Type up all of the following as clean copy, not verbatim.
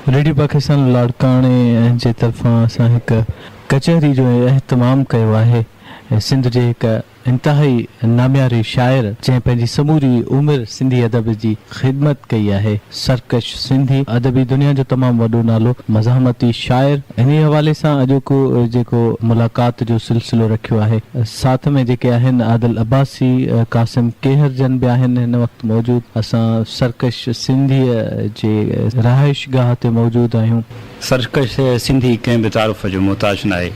Radio Pakistan लाड़काणे जे तरफ़ां असां हिकु कचहरी जो एहतमाम कयो आहे। सिंध जे हिकु इंतिहाई नामियारे शाइर जंहिं पंहिंजी समूरी उमिरि सिंधी अदब जी ख़िदमत कई आहे, सरकश सिंधी अदबी दुनिया जो तमामु वॾो नालो, मज़ाहमती शाइर। इन हवाले सां अॼोको जेको मुलाक़ात जो सिलसिलो रखियो आहे, साथ में जेके आहिनि आदिल अब्बासी, कासिम केहर जन बि आहिनि हिन वक़्तु मौजूदु। असां सरकश सिंधीअ जे रहाइश गाह ते मौजूदु आहियूं। सरकश सिंधी कंहिं बि तारुफ़ जो मुहताज न आहे।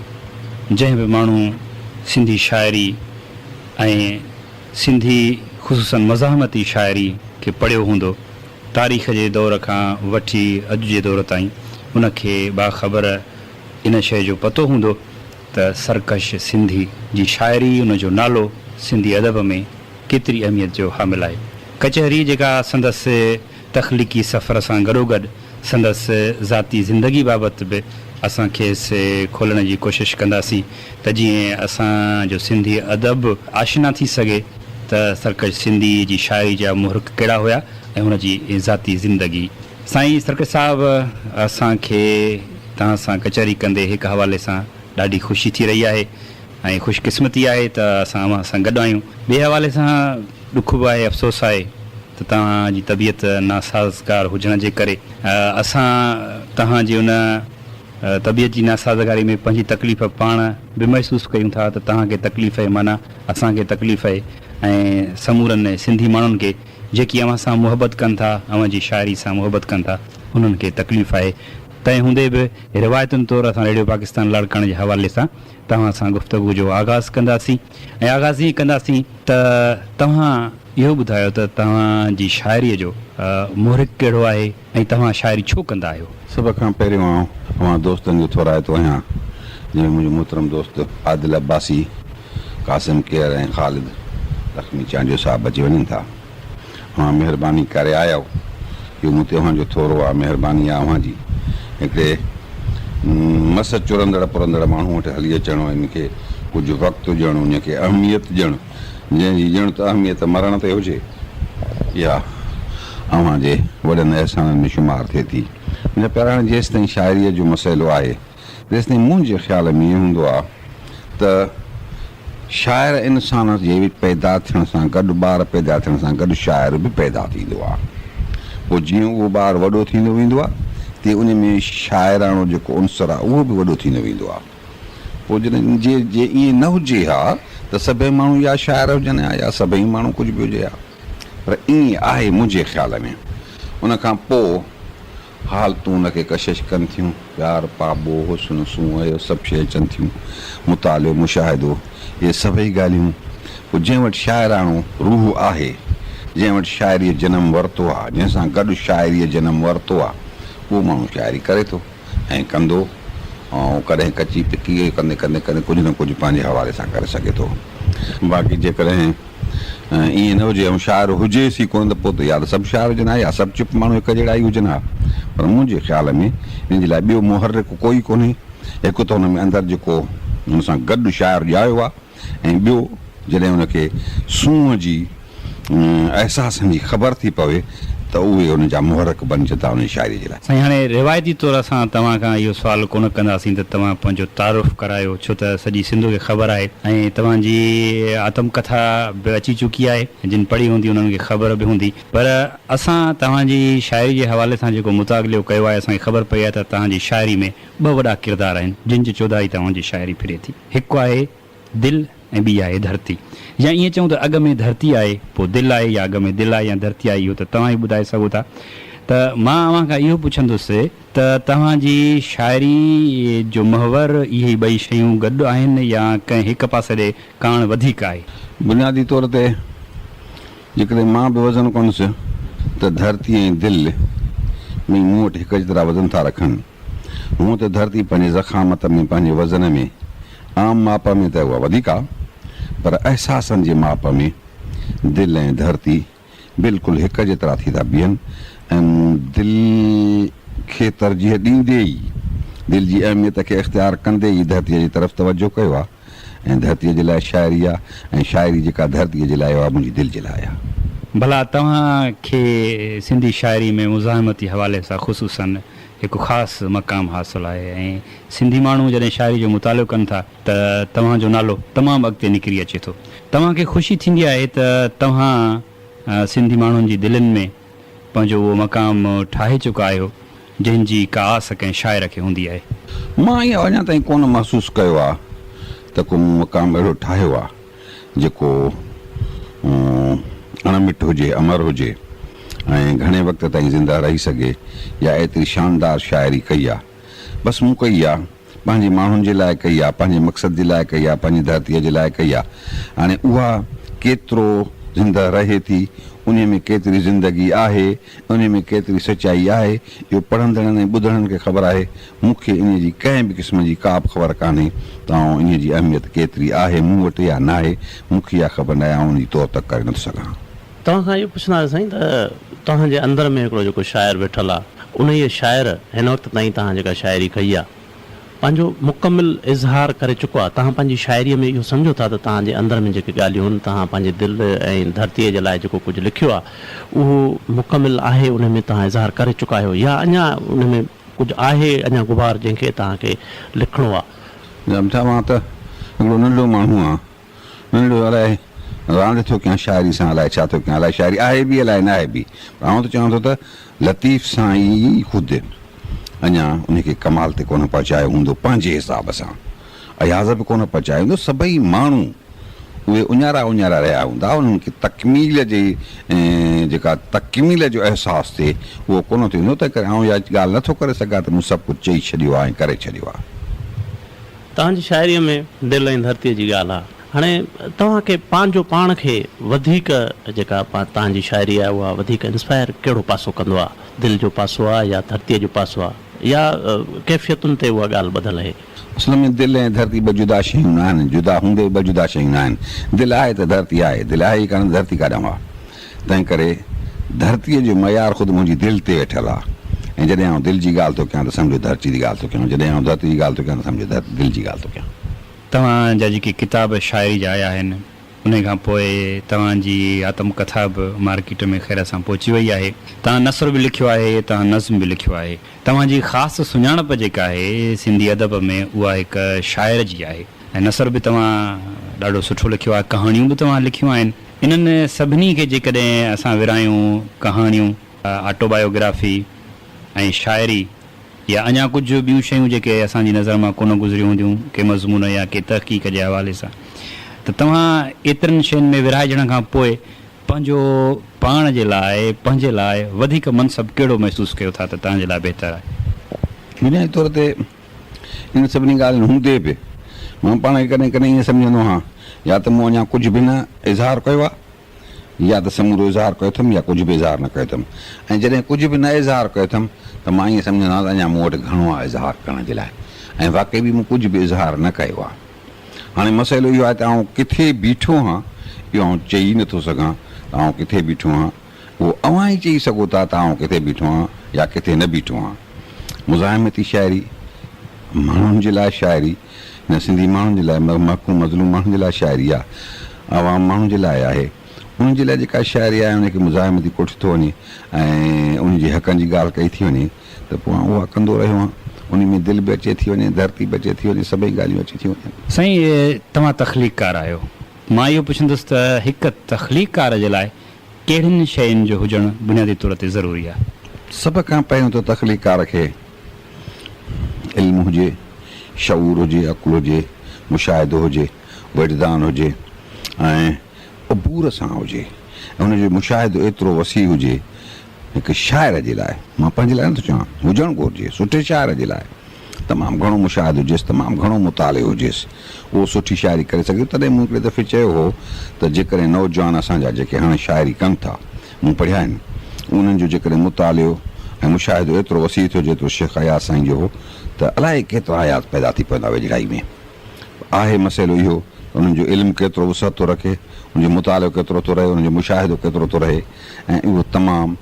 जंहिं बि माण्हू सिंधी शाइरी ऐं सिंधी ख़ुसूसन मज़ाहमती शाइरी खे पढ़ियो हूंदो, तारीख़ जे दौर खां वठी अॼु जे दौर ताईं, उनखे बाख़बर इन शइ जो पतो हूंदो त सरकश सिंधी जी शाइरी, उनजो नालो सिंधी अदब में केतिरी अहमियत जो हामिल आहे। कचहरी जेका संदसि तख़लीक़ी सफ़र सां गॾोगॾु संदसि ज़ाती ज़िंदगी बाबति बि असां खेसि खोलण जी कोशिशि कंदासीं त जीअं असांजो सिंधी अदब आशिना थी सघे त सरकश सिंधी जी शाइरी जा मुहरक कहिड़ा हुया ऐं हुनजी ज़ाती ज़िंदगी। साईं सरकश साहिबु, असांखे तव्हां सां कचहरी कंदे हिकु हवाले सां ॾाढी ख़ुशी थी रही आहे ऐं ख़ुशकिस्मती आहे त असां अव्हां सां गॾु आहियूं। ॿिए हवाले सां ॾुख बि आहे, अफ़सोस आहे त तव्हांजी तबियत नासाज़गार हुजण जे करे असां तव्हांजी उन तबियत जी नासाज़गारी में पंहिंजी तकलीफ़ पाण बि महसूसु कयूं था त तव्हांखे तकलीफ़ आहे, माना असांखे तकलीफ़ आहे ऐं समूरनि सिंधी माण्हुनि खे जेकी अव्हां सां मुहबत कनि था, अव्हां जी शाइरी सां मुहबत कनि था, उन्हनि खे तकलीफ़ आहे। तंहिं हूंदे बि रिवायतुनि तौरु असां रेडियो पाकिस्तान लाड़काणे जे हवाले सां तव्हां सां गुफ़्तगू जो आगाज़ कंदासीं ऐं आगाज़ ईअं कंदासीं त तव्हां इहो ॿुधायो त तव्हांजी शाइरीअ जो मुहरिक कहिड़ो आहे ऐं तव्हां शाइरी छो कंदा आहियो? सभ खां पहिरियों अवां दोस्तनि जो थोराइतो आहियां, जीअं मुंहिंजो मोहतरम दोस्त आदिल अब्बासी, कासिम केर ऐं ख़ालिद लक्ष्मी चांडियो साहिबु अची वञनि था। अवां महिरबानी करे आयो, इहो मूं ते अव्हांजो थोरो आहे, महिरबानी आहे अव्हां जी। हिकिड़े मस चुरंदड़ पुरंदड़ माण्हू वटि हली अचणो, हिनखे कुझु वक़्तु ॾियणो, हुनखे अहमियत ॾियणु, जंहिंजी ॼण त अहमियत मरण ते हुजे, इहा अव्हां जे वॾनि अहसाननि में शुमारु थिए थी। हिन पहिरां जेसि ताईं शाइरीअ जो मसइलो आहे, तेसि ताईं मुंहिंजे ख़्याल में ईअं हूंदो आहे त शाइर इंसान जे पैदा थियण सां गॾु, ॿार पैदा थियण सां गॾु शाइर बि पैदा थींदो आहे। पोइ जीअं उहो ॿारु वॾो थींदो वेंदो आहे, तीअं उन में शाइराणो जेको उनसर आहे उहो बि वॾो थींदो वेंदो आहे। पोइ जॾहिं जे ईअं न हुजे हा त सभई माण्हू या शाइर हुजनि हा या सभई माण्हू कुझु बि हुजे हा, पर ईअं आहे मुंहिंजे ख़्याल में। उन खां पोइ हालतूं उनखे कशिश कनि थियूं, प्यार पाबो, हुस्न सूंह, इहो सभु शइ अचनि थियूं, मुतालो मुशाहिदो, इहे सभई ॻाल्हियूं। पोइ जंहिं वटि शाइराणो रूह आहे, जंहिं वटि शाइरीअ जनमु वरितो आहे, जंहिंसां गॾु शाइरीअ जनमु वरितो आहे, उहो माण्हू शाइरी करे थो ऐं कंदो, ऐं कॾहिं कची पिकी कंदे कंदे कंदे कुझु न कुझु पंहिंजे हवाले सां करे सघे थो। बाक़ी जेकॾहिं ईअं न हुजे ऐं शाइर हुजेसि ई कोन त पोइ त या त सभु शाइर हुजनि हा या सभु चुप माण्हू हिकु जहिड़ा ई हुजनि हा। पर मुंहिंजे ख़्याल में हिन जे लाइ ॿियो मुहर्रिक कोई कोन्हे। हिकु त हुन में अंदरि जेको हुन सां गॾु शाइर ॼायो आहे, ऐं ॿियो जॾहिं हुनखे सूंहं जी अहसासनि जी ख़बर थी पवे त उहे हुन जा मुहरक बणिजनि था उन शाइरी जे लाइ। साईं, हाणे रिवायती तौर सां तव्हां खां इहो सुवालु कोन कंदासीं त तव्हां पंहिंजो तारुफ़ करायो, छो त सॼी सिंध खे ख़बर आहे ऐं तव्हांजी आतमकथा बि अची चुकी आहे, जिन पढ़ी हूंदी उन्हनि खे ख़बर बि हूंदी। पर असां तव्हांजी शाइरी जे हवाले सां जेको मुतालियो कयो आहे, असांखे ख़बर पई आहे त तव्हांजी शाइरी में ॿ वॾा किरदार आहिनि जिन जी चौधाई तव्हांजी शाइरी फिरे थी। हिकु आहे दिलि ऐं ॿी आहे धरती, या ईअं चऊं त अॻ में धरती आहे पोइ दिलि आहे, या अॻ में दिलि आहे या धरती आहे, इहो त तव्हां ई ॿुधाए सघो था। त मां अव्हां खां इहो पुछंदुसि त तव्हांजी शाइरी जो महवर इहे ॿई शयूं गॾु आहिनि या कंहिं हिकु पासे ॾे काण वधीक आहे? बुनियादी तौर ते जेकॾहिं मां बि वज़न कोन्हसि त धरती ऐं दिलि में मूं वटि हिकु जेतिरा वज़न था रखनि। हूअं त धरती पंहिंजे ज़खामत में, पंहिंजे वज़न में, आम माप में त उहा वधीक आहे, पर अहसासनि जे माप में दिलि ऐं धरती बिल्कुलु हिकु जेतिरा थी था बीहनि। ऐं दिलि खे तरजीह ॾींदे ई, दिलि जी अहमियत खे इख़्तियार कंदे ई धरतीअ जी तरफ़ तवजो कयो आहे। ऐं धरतीअ जे लाइ शाइरी आहे, ऐं शाइरी जेका धरतीअ जे लाइ आहे मुंहिंजी दिलि जे लाइ आहे। भला तव्हांखे सिंधी शाइरी में मुज़ाहमती हवाले सां ख़ुसूसन हिकु ख़ासि मक़ाम हासिलु आहे ऐं सिंधी माण्हू जॾहिं शाइरी जो मुतालो कनि था त तव्हांजो नालो तमामु अॻिते निकिरी अचे थो। तव्हांखे ख़ुशी थींदी आहे त तव्हां सिंधी माण्हुनि जी दिलनि में पंहिंजो उहो मक़ाम ठाहे चुका आहियो जंहिंजी का आस कंहिं शाइर खे हूंदी आहे। मां ईअं अञा ताईं कोन महसूसु कयो आहे त को मक़ाम अहिड़ो ठाहियो आहे जेको अणमिट हुजे, अमर हुजे ऐं घणे वक़्त ताईं ज़िंदा रही सघे या एतिरी शानदार शाइरी कई आहे। बसि मूं कई आहे, पंहिंजे माण्हुनि जे लाइ कई आहे, पंहिंजे मक़सद जे लाइ कई आहे, पंहिंजी धरतीअ जे लाइ कई आहे। हाणे उहा केतिरो ज़िंदा रहे थी, उन में केतिरी ज़िंदगी आहे, उन में केतिरी सचाई आहे, इहो पढ़ंदड़नि ऐं ॿुधड़नि खे ख़बर आहे। मूंखे इन जी कंहिं बि क़िस्म जी का बि ख़बर कान्हे त इन जी अहमियत केतिरी आहे मूं वटि या न आहे। मूंखे इहा ख़बर न आहे, उन जी तौर तक करे नथो सघां। तव्हां खां इहो पुछंदासीं साईं त तव्हांजे अंदरि में हिकिड़ो जेको शाइर वेठल आहे, उन इहे शाइर हिन वक़्त ताईं तव्हां जेका शाइरी कई आहे पंहिंजो मुकमिल इज़हार करे चुको आहे। तव्हां पंहिंजी शाइरीअ में इहो सम्झो था त तव्हांजे अंदरि में जेके ॻाल्हियूं आहिनि, तव्हां पंहिंजे दिलि ऐं धरतीअ जे लाइ जेको कुझु लिखियो आहे उहो मुकमिल आहे, उन में तव्हां इज़हार करे चुका आहियो या अञा उन में कुझु आहे अञा गुबार जंहिंखे तव्हांखे लिखिणो आहे? सम्झा मां त हिकिड़ो नंढो माण्हू आहे, नंढो अलाए रांदि थो कयां शाइरी सां, अलाए छा थो कयां, अलाए शाइरी आहे बि अलाए न आहे बि। आउं त चवां थो त लतीफ़ सां ई ख़ुदि अञा उनखे कमाल ते कोन पहुचायो हूंदो पंहिंजे हिसाब सां, अयाज़ बि कोन पहुचायो हूंदो। सभई माण्हू उहे उञारा उञारा रहिया हूंदा, उन्हनि खे तकमील जे जेका तकमील जो अहसासु थिए उहो कोन थींदो। त करे आउं इहा ॻाल्हि नथो करे सघां त मूं सभु कुझु चई छॾियो आहे ऐं करे छॾियो आहे। तव्हांजी शाइरीअ में दिलि ऐं धरतीअ जी ॻाल्हि आहे। हाणे तव्हांखे पंहिंजो पाण खे वधीक जेका तव्हांजी शाइरी आहे उहा वधीक इंस्पायर कहिड़ो पासो कंदो आहे? दिलि जो पासो आहे या धरतीअ जो पासो आहे या कैफ़ियतुनि ते उहा ॻाल्हि ॿधल आहे? असल में दिलि ऐं धरती ॿ जुदा शयूं न आहिनि, जुदा हूंदे ॿ जुदा शयूं न आहिनि। दिलि आहे त धरती आहे, दिलि आहे ई कान धरती काॾां आहे। तंहिं करे धरतीअ जो मयार ख़ुदि मुंहिंजी दिलि ते वेठल आहे ऐं जॾहिं आउं दिलि जी ॻाल्हि थो कयां त सम्झो धरती जी ॻाल्हि थो कयां, जॾहिं आउं धरती जी ॻाल्हि थो कयां त सम्झो दिलि जी ॻाल्हि थो कयां। तव्हांजा जेके किताब शाइरी जा आया आहिनि उन खां पोइ तव्हांजी आत्मकथा बि मार्केट में ख़ैर सां पहुची वई आहे। तव्हां नसर बि लिखियो आहे, तव्हां नज़्म बि लिखियो आहे। तव्हांजी ख़ासि सुञाणप जेका आहे सिंधी अदब में उहा हिकु शाइर जी आहे ऐं नसर बि तव्हां ॾाढो सुठो लिखियो आहे, कहाणियूं बि तव्हां लिखियूं आहिनि। इन्हनि सभिनी खे जेकॾहिं असां विरायूं, कहाणियूं, ऑटोबायोग्राफी ऐं शाइरी या अञा कुझु ॿियूं शयूं जेके असांजी नज़र मां कोन गुज़रियूं हूंदियूं के मज़मून या के तहक़ीक़ जे हवाले सां, त तव्हां एतिरनि शयुनि में विराइजण खां पोइ पंहिंजो पाण जे लाइ, पंहिंजे लाइ वधीक मनसब कहिड़ो महसूसु कयो था त तव्हांजे लाइ बहितरु आहे? बुनियादी तौर ते इन सभिनी ॻाल्हियुनि हूंदे बि मां पाण खे कॾहिं कॾहिं ईअं सम्झंदो आहियां या त मूं अञा कुझु बि न इज़हार कयो आहे या त समूरो इज़हार कयो अथमि या कुझु बि इज़हार न कयो अथमि। ऐं जॾहिं कुझु बि न इज़हार कयो अथमि त मां ईअं सम्झंदो आहियां त अञा मूं वटि घणो आहे इज़हार करण जे लाइ ऐं वाक़ई बि मूं कुझु बि इज़हार न कयो आहे। हाणे मसइलो इहो आहे त आउं किथे बीठो आहियां इहो आउं चई नथो सघां त आउं किथे बीठो आहियां, उहो अव्हां ई चई सघो था त आउं किथे बीठो आहियां या किथे न बीठो आहियां। मुज़ाहिमती शाइरी, माण्हुनि जे लाइ शाइरी, न सिंधी माण्हुनि जे लाइ, महकूम मज़लूम माण्हुनि जे लाइ शाइरी आहे, आवाम माण्हुनि जे लाइ आहे। उन्हनि जे लाइ जेका शाइरी आहे उनखे मुज़ाहिमती कोठि थो वञे ऐं उन जे हक़नि जी ॻाल्हि कई थी वञे त पोइ उहा कंदो रहियो आहियां। उन में दिलि बि अचे थी वञे, धरती बि अचे थी वञे, सभई ॻाल्हियूं अची थी वञनि। साईं, तव्हां तख़लीक़कार आहियो, मां इहो पुछंदुसि त हिकु तख़लीक़कार जे लाइ कहिड़ियुनि शयुनि जो हुजणु बुनियादी तौर ते ज़रूरी आहे? सभ खां पहिरियों त तख़लीक़कार खे इल्मु हुजे, शऊर हुजे, अक़ुल हुजे, मुशाहिदो हुजे, वजदान हुजे ऐं अबूर सां हुजे ऐं हुनजो मुशाहिदो एतिरो वसी हुजे हिकु शाइर जे लाइ। मां पंहिंजे लाइ नथो चवां, हुजणु घुरिजे सुठे शाइर जे लाइ तमामु घणो मुशाहिदो हुजेसि, तमामु घणो मुतालियो हुजेसि, उहो सुठी शाइरी करे सघे। तॾहिं मूं हिकिड़े दफ़े चयो हो त जेकॾहिं नौजवान असांजा जेके हाणे शाइरी कनि था, मूं पढ़िया आहिनि, उन्हनि जो जेकॾहिं मुतालियो ऐं मुशाहिदो एतिरो वसी थियो जेतिरो शेख हयात साईं जो हो त अलाए केतिरा हयात पैदा थी पवंदा वेझड़ाई में। आहे मसइलो इहो त उन्हनि जो इल्मु केतिरो वसत थो रखे, उनजो मुतालियो केतिरो थो रहे, उनजो मुशाहिदो केतिरो थो रहे ऐं उहो तमामु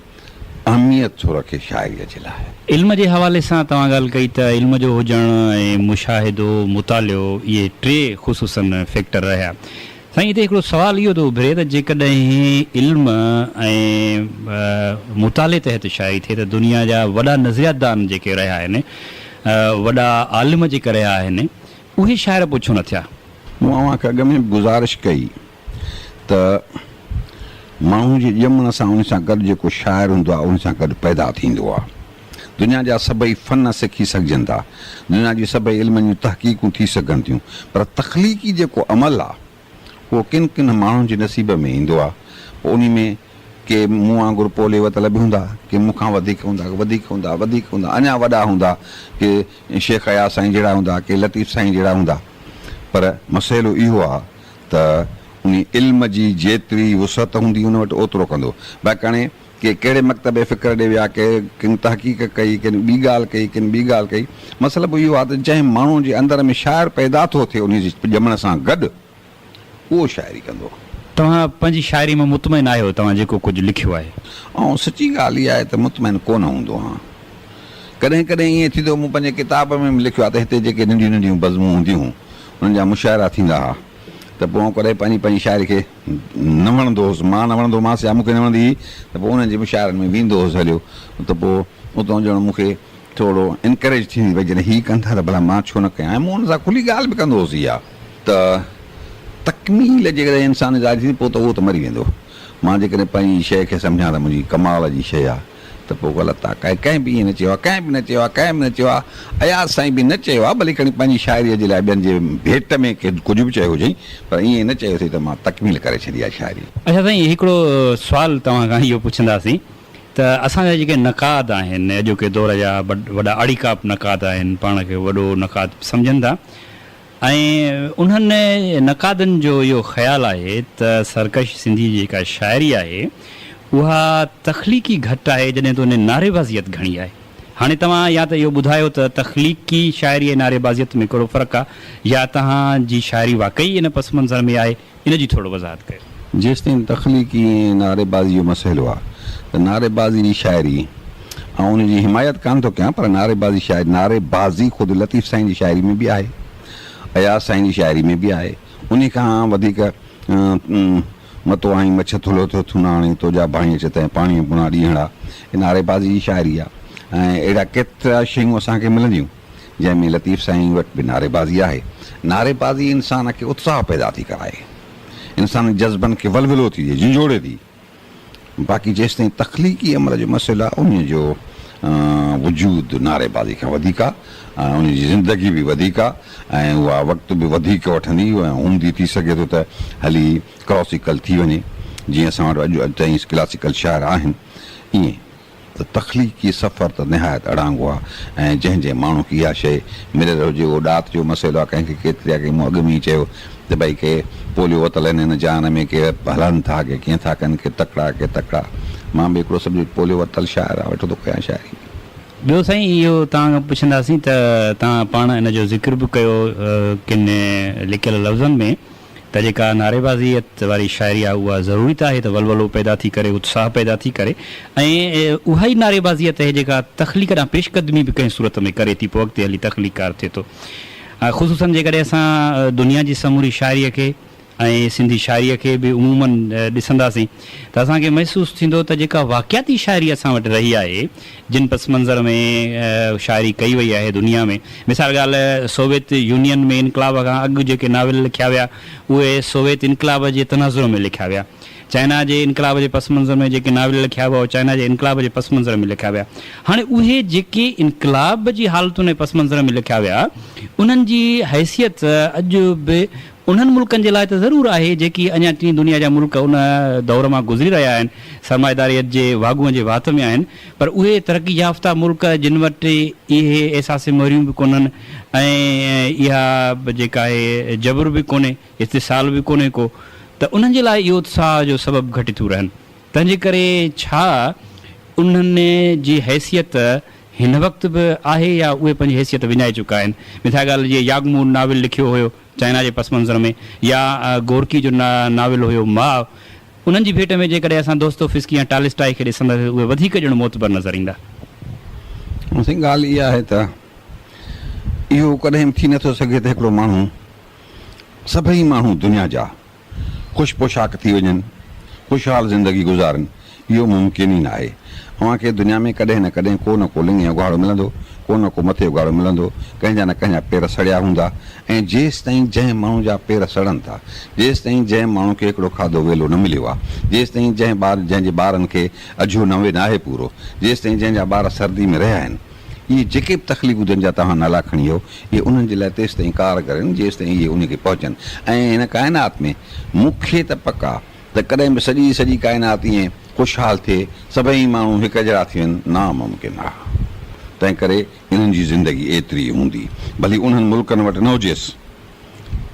अहमियत थो रखे शाइरीअ जे लाइ। इल्म जे हवाले सां तव्हां ॻाल्हि कई त इल्म जो हुजणु ऐं मुशाहिदो, मुतालियो, इहे टे ख़ुसूसन फैक्टर रहिया। साईं हिते हिकिड़ो सुवालु इहो थो उभिरे त जेकॾहिं इल्म ऐं मुताले तहत शाइरी थिए त दुनिया जा वॾा नज़रियातदान जेके रहिया आहिनि, वॾा आलिम जेके रहिया आहिनि, उहे शाइर पोइ छो न थिया? मूं अव्हांखे अॻ में गुज़ारिश कई त माण्हू जे ॼमण सां उन सां गॾु जेको शाइर हूंदो आहे उन सां गॾु पैदा थींदो आहे। दुनिया जा सभई फ़न सिखी सघजनि था, दुनिया जी सभई इल्म जूं तहक़ीक़ूं थी सघनि थियूं, पर तख़लीक़ी जेको अमल आहे उहो किन किन माण्हुनि जे नसीब में ईंदो आहे। पोइ उन में के मूं वांगुरु पोले वतल बि हूंदा, के मूंखां वधीक हूंदा, अञा वॾा हूंदा, के शेख अया साईं जहिड़ा हूंदा, के लतीफ़ साईं जहिड़ा हूंदा। पर मसइलो इहो आहे त उन इल्म जी जेतिरी वुसअत हूंदी उन वटि ओतिरो कंदो। बाक़ाणे के कहिड़े मकतबे फ़िक्र ॾे विया, के किन तहक़ीक़ कई, किन ॿी ॻाल्हि कई, किन ॿी ॻाल्हि कई। मतिलबु इहो आहे त जंहिं माण्हू जे अंदर में शाइर पैदा थो थिए उन जे ॼमण सां गॾु, उहो शाइरी कंदो। तव्हां पंहिंजी शाइरी में मुतमइन आहियो, तव्हां जेको कुझु लिखियो आहे? ऐं सची ॻाल्हि इहा आहे त मुतमइन कोन हूंदो आहियां। कॾहिं कॾहिं ईअं थींदो, मूं पंहिंजे किताब में बि लिखियो आहे त हिते जेके नंढियूं नंढियूं बज़मूं हूंदियूं हुयूं उन्हनि जा मुशाइरा थींदा हुआ, त पोइ कॾहिं पंहिंजी शाइरी खे न वणंदो हुउसि, मां न वणंदो मांसि या मूंखे न वणंदी हुई, त पोइ उन्हनि जे मुशाइरनि में वेंदो हुउसि हलियो, त पोइ उतां ॼण मूंखे थोरो इनकरेज थींदी भई जॾहिं हीअ कनि था त भला मां छो न कयां। ऐं मूं हुन सां खुली ॻाल्हि बि कंदो हुउसि इहा त तकमील जेकॾहिं इंसान ज़ाहिर थींदी पोइ त उहो त मरी वेंदो। मां जेकॾहिं पंहिंजी शइ खे सम्झां त मुंहिंजी कमाल जी शइ आहे त पोइ ग़लति आहे। कंहिं बि ईअं न चयो आहे, कंहिं बि न चयो आहे, अयाज़ साईं बि न चयो आहे, भली खणी पंहिंजी शाइरीअ जे लाइ ॿियनि जे भेट में कुझु बि चयो हुजईं, पर ईअं न चयोसीं त मां तकमील करे छॾी आहे शाइरी। अच्छा साईं, हिकिड़ो सुवालु तव्हां खां इहो पुछंदासीं त असांजा जेके नक़ाद आहिनि, अॼोके दौर जा वॾा अड़ीकाप नक़ाद आहिनि, पाण खे वॾो नक़ाद सम्झनि था, ऐं उन्हनि नक़ादनि जो इहो ख़्यालु आहे त सरकश सिंधी जेका शाइरी आहे उहा तख़लीक़ी घटि आहे जॾहिं त उन नारेबाज़ियत घणी आहे। हाणे तव्हां या त इहो ॿुधायो त तख़लीक़ी शाइरी ऐं नारेबाज़ियत में कहिड़ो फ़र्क़ु आहे, या तव्हांजी शाइरी वाक़ई इन पस मंज़र में आहे, इन जी थोरो वज़ाहत कयो। जेसिताईं तख़लीक़ी ऐं नारेबाज़ी जो मसइलो आहे त नारेबाज़ी जी शाइरी ऐं उन जी हिमायत कान थो कयां, पर नारेबाज़ी ख़ुदि लतीफ़ साईं जी शाइरी में बि आहे, अयाज़ साईं जी शाइरी में बि आहे। उन खां वधीक मतो आई मछ थुलो थियो थुनाणी तुंहिंजा भाई चतैं पाणी पुणा ॾींहड़ा, हे नारेबाज़ी जी शाइरी आहे। ऐं अहिड़ा केतिरा शयूं असांखे मिलंदियूं जंहिंमें लतीफ़ साईं वटि बि नारेबाज़ी आहे। नारेबाज़ी इंसान खे उत्साह पैदा थी कराए, इंसान जज़्बनि खे वलवलो थी ॾिए, झंझोड़े थी। बाक़ी जेसिताईं तख़लीक़ी अमल जो मसइलो आहे उन जो वजूद नारेबाज़ी खां वधीक आहे, ऐं उन जी ज़िंदगी बि वधीक आहे, ऐं उहा वक़्तु बि वधीक वठंदी ऐं हूंदी थी सघे थो त हली क्लासिकल थी वञे, जीअं असां वटि अॼु ताईं क्लासिकल शाइर आहिनि। ईअं त तख़लीक़ी सफ़र त निहायत अड़ांगो आहे, ऐं जंहिं माण्हू खे इहा शइ मिलियल हुजे, उहो ॾात जो मसइलो आहे। कंहिंखे केतिरी आहे, मूं अॻु में ई चयो त भई के पोलियो वतल आहिनि हिन जान में, के हलनि था, के कीअं था कनि, के तकड़ा। मां बि हिकिड़ो सब्जेक्ट पोलियो वतल शाइर आहे, वठो थो कयां शाइरी। ॿियो साईं, इहो तव्हां पुछंदासीं त तव्हां पाण इन जो ज़िक्र बि कयो किन लिखियल लफ़्ज़नि में त जेका नारेबाज़ियत वारी शाइरी आहे उहा ज़रूरी त आहे त वलवलो पैदा थी करे, उत्साह पैदा थी करे, ऐं उहा ई नारेबाज़ियत आहे जेका तख़लीक़ ॾांहुं पेशकदमी बि कंहिं सूरत में करे थी, पोइ अॻिते हली तख़लीक़कार थिए थो। ख़ुसूसन जेकॾहिं असां दुनिया जी समूरी शाइरीअ खे ऐं सिंधी शाइरीअ खे बि उमूमन ॾिसंदासीं त असांखे महसूसु थींदो त जेका वाक़ियाती शाइरी असां वटि रही आहे, जिन पस मंज़र में शाइरी कई वई आहे दुनिया में, मिसाल ॻाल्हि सोवियत यूनियन में इनकलाब खां अॻु जेके नाविल लिखिया विया उहे सोवियत इनकलाब जे तनाज़ुर में लिखिया विया। चाइना जे इनकलाब जे पस मंज़र में जेके नाविल लिखिया हुआ चाइना जे इनकलाब जे पस मंज़र में लिखिया विया। हाणे उहे जेके इनकलाब जी हालतुनि जे पस मंज़र में लिखिया विया उन्हनि जी हैसियत अॼु बि उन्हनि मुल्कनि जे लाइ त ज़रूरु आहे जेकी अञा टी दुनिया जा मुल्क उन दौर मां गुज़री रहिया आहिनि, सरमाएदारीअ जे वागूअ जे वात में आहिनि, पर उहे तरक़ी याफ़्ता मुल्क जिन वटि इहे एहसास मोहरियूं बि कोन्हनि ऐं इहा जेका आहे जबर बि कोन्हे, इस्तिसाल बि कोन्हे को, त उन्हनि जे लाइ इहो उत्साह जो सबबु घटि थियूं रहनि। तंहिंजे करे छा उन्हनि जी हैसियत हिन वक़्तु बि आहे या उहे पंहिंजी हैसियत विञाए चुका आहिनि? मिसाल ॻाल्हि जीअं यागमून नाविल लिखियो हुयो चाइना जे पस मंज़र में, या गोरकी जो नाविल हुयो माउ, उन्हनि जी भेट में जेकॾहिं असां दोस्तोफिस्की या टालिस्टाई खे ॾिसंदासीं उहे वधीक ॼण मोतबर नज़र ईंदा। ॻाल्हि इहा आहे त इहो कॾहिं थी नथो सघे त हिकिड़ो माण्हू, सभई माण्हू दुनिया जा ख़ुशि पोशाक थी वञनि, ख़ुशहाल ज़िंदगी गुज़ारनि, इहो मुमकिन ई न आहे। अव्हांखे दुनिया में कॾहिं न कॾहिं को न को लिंग उघाड़ो मिलंदो, को न को मथे उघाड़ो मिलंदो, कंहिंजा न कंहिंजा पेर सड़िया हूंदा। ऐं जेसि ताईं जंहिं माण्हू जा पेर सड़नि था, जेसि ताईं जंहिं माण्हू खे हिकिड़ो खाधो वेलो न मिलियो आहे, जेसि ताईं जंहिंजे ॿारनि खे अझो न आहे पूरो, जेसि ताईं जंहिंजा ॿार सर्दी में रहिया आहिनि, इहे जेके बि तकलीफ़ूं जंहिंजा तव्हां नाला खणियो, इहे उन्हनि जे लाइ तेसि ताईं कारगर आहिनि जेसि ताईं इहे उनखे पहुचनि। ऐं हिन काइनात में मूंखे त पक आहे त कॾहिं बि सॼी काइनात ईअं ख़ुशहाल थिए, सभई माण्हू हिकु जहिड़ा थी वञनि, नामुमकिन आहे। तंहिं करे इन्हनि जी ज़िंदगी एतिरी हूंदी, भली उन्हनि मुल्कनि वटि न हुजेसि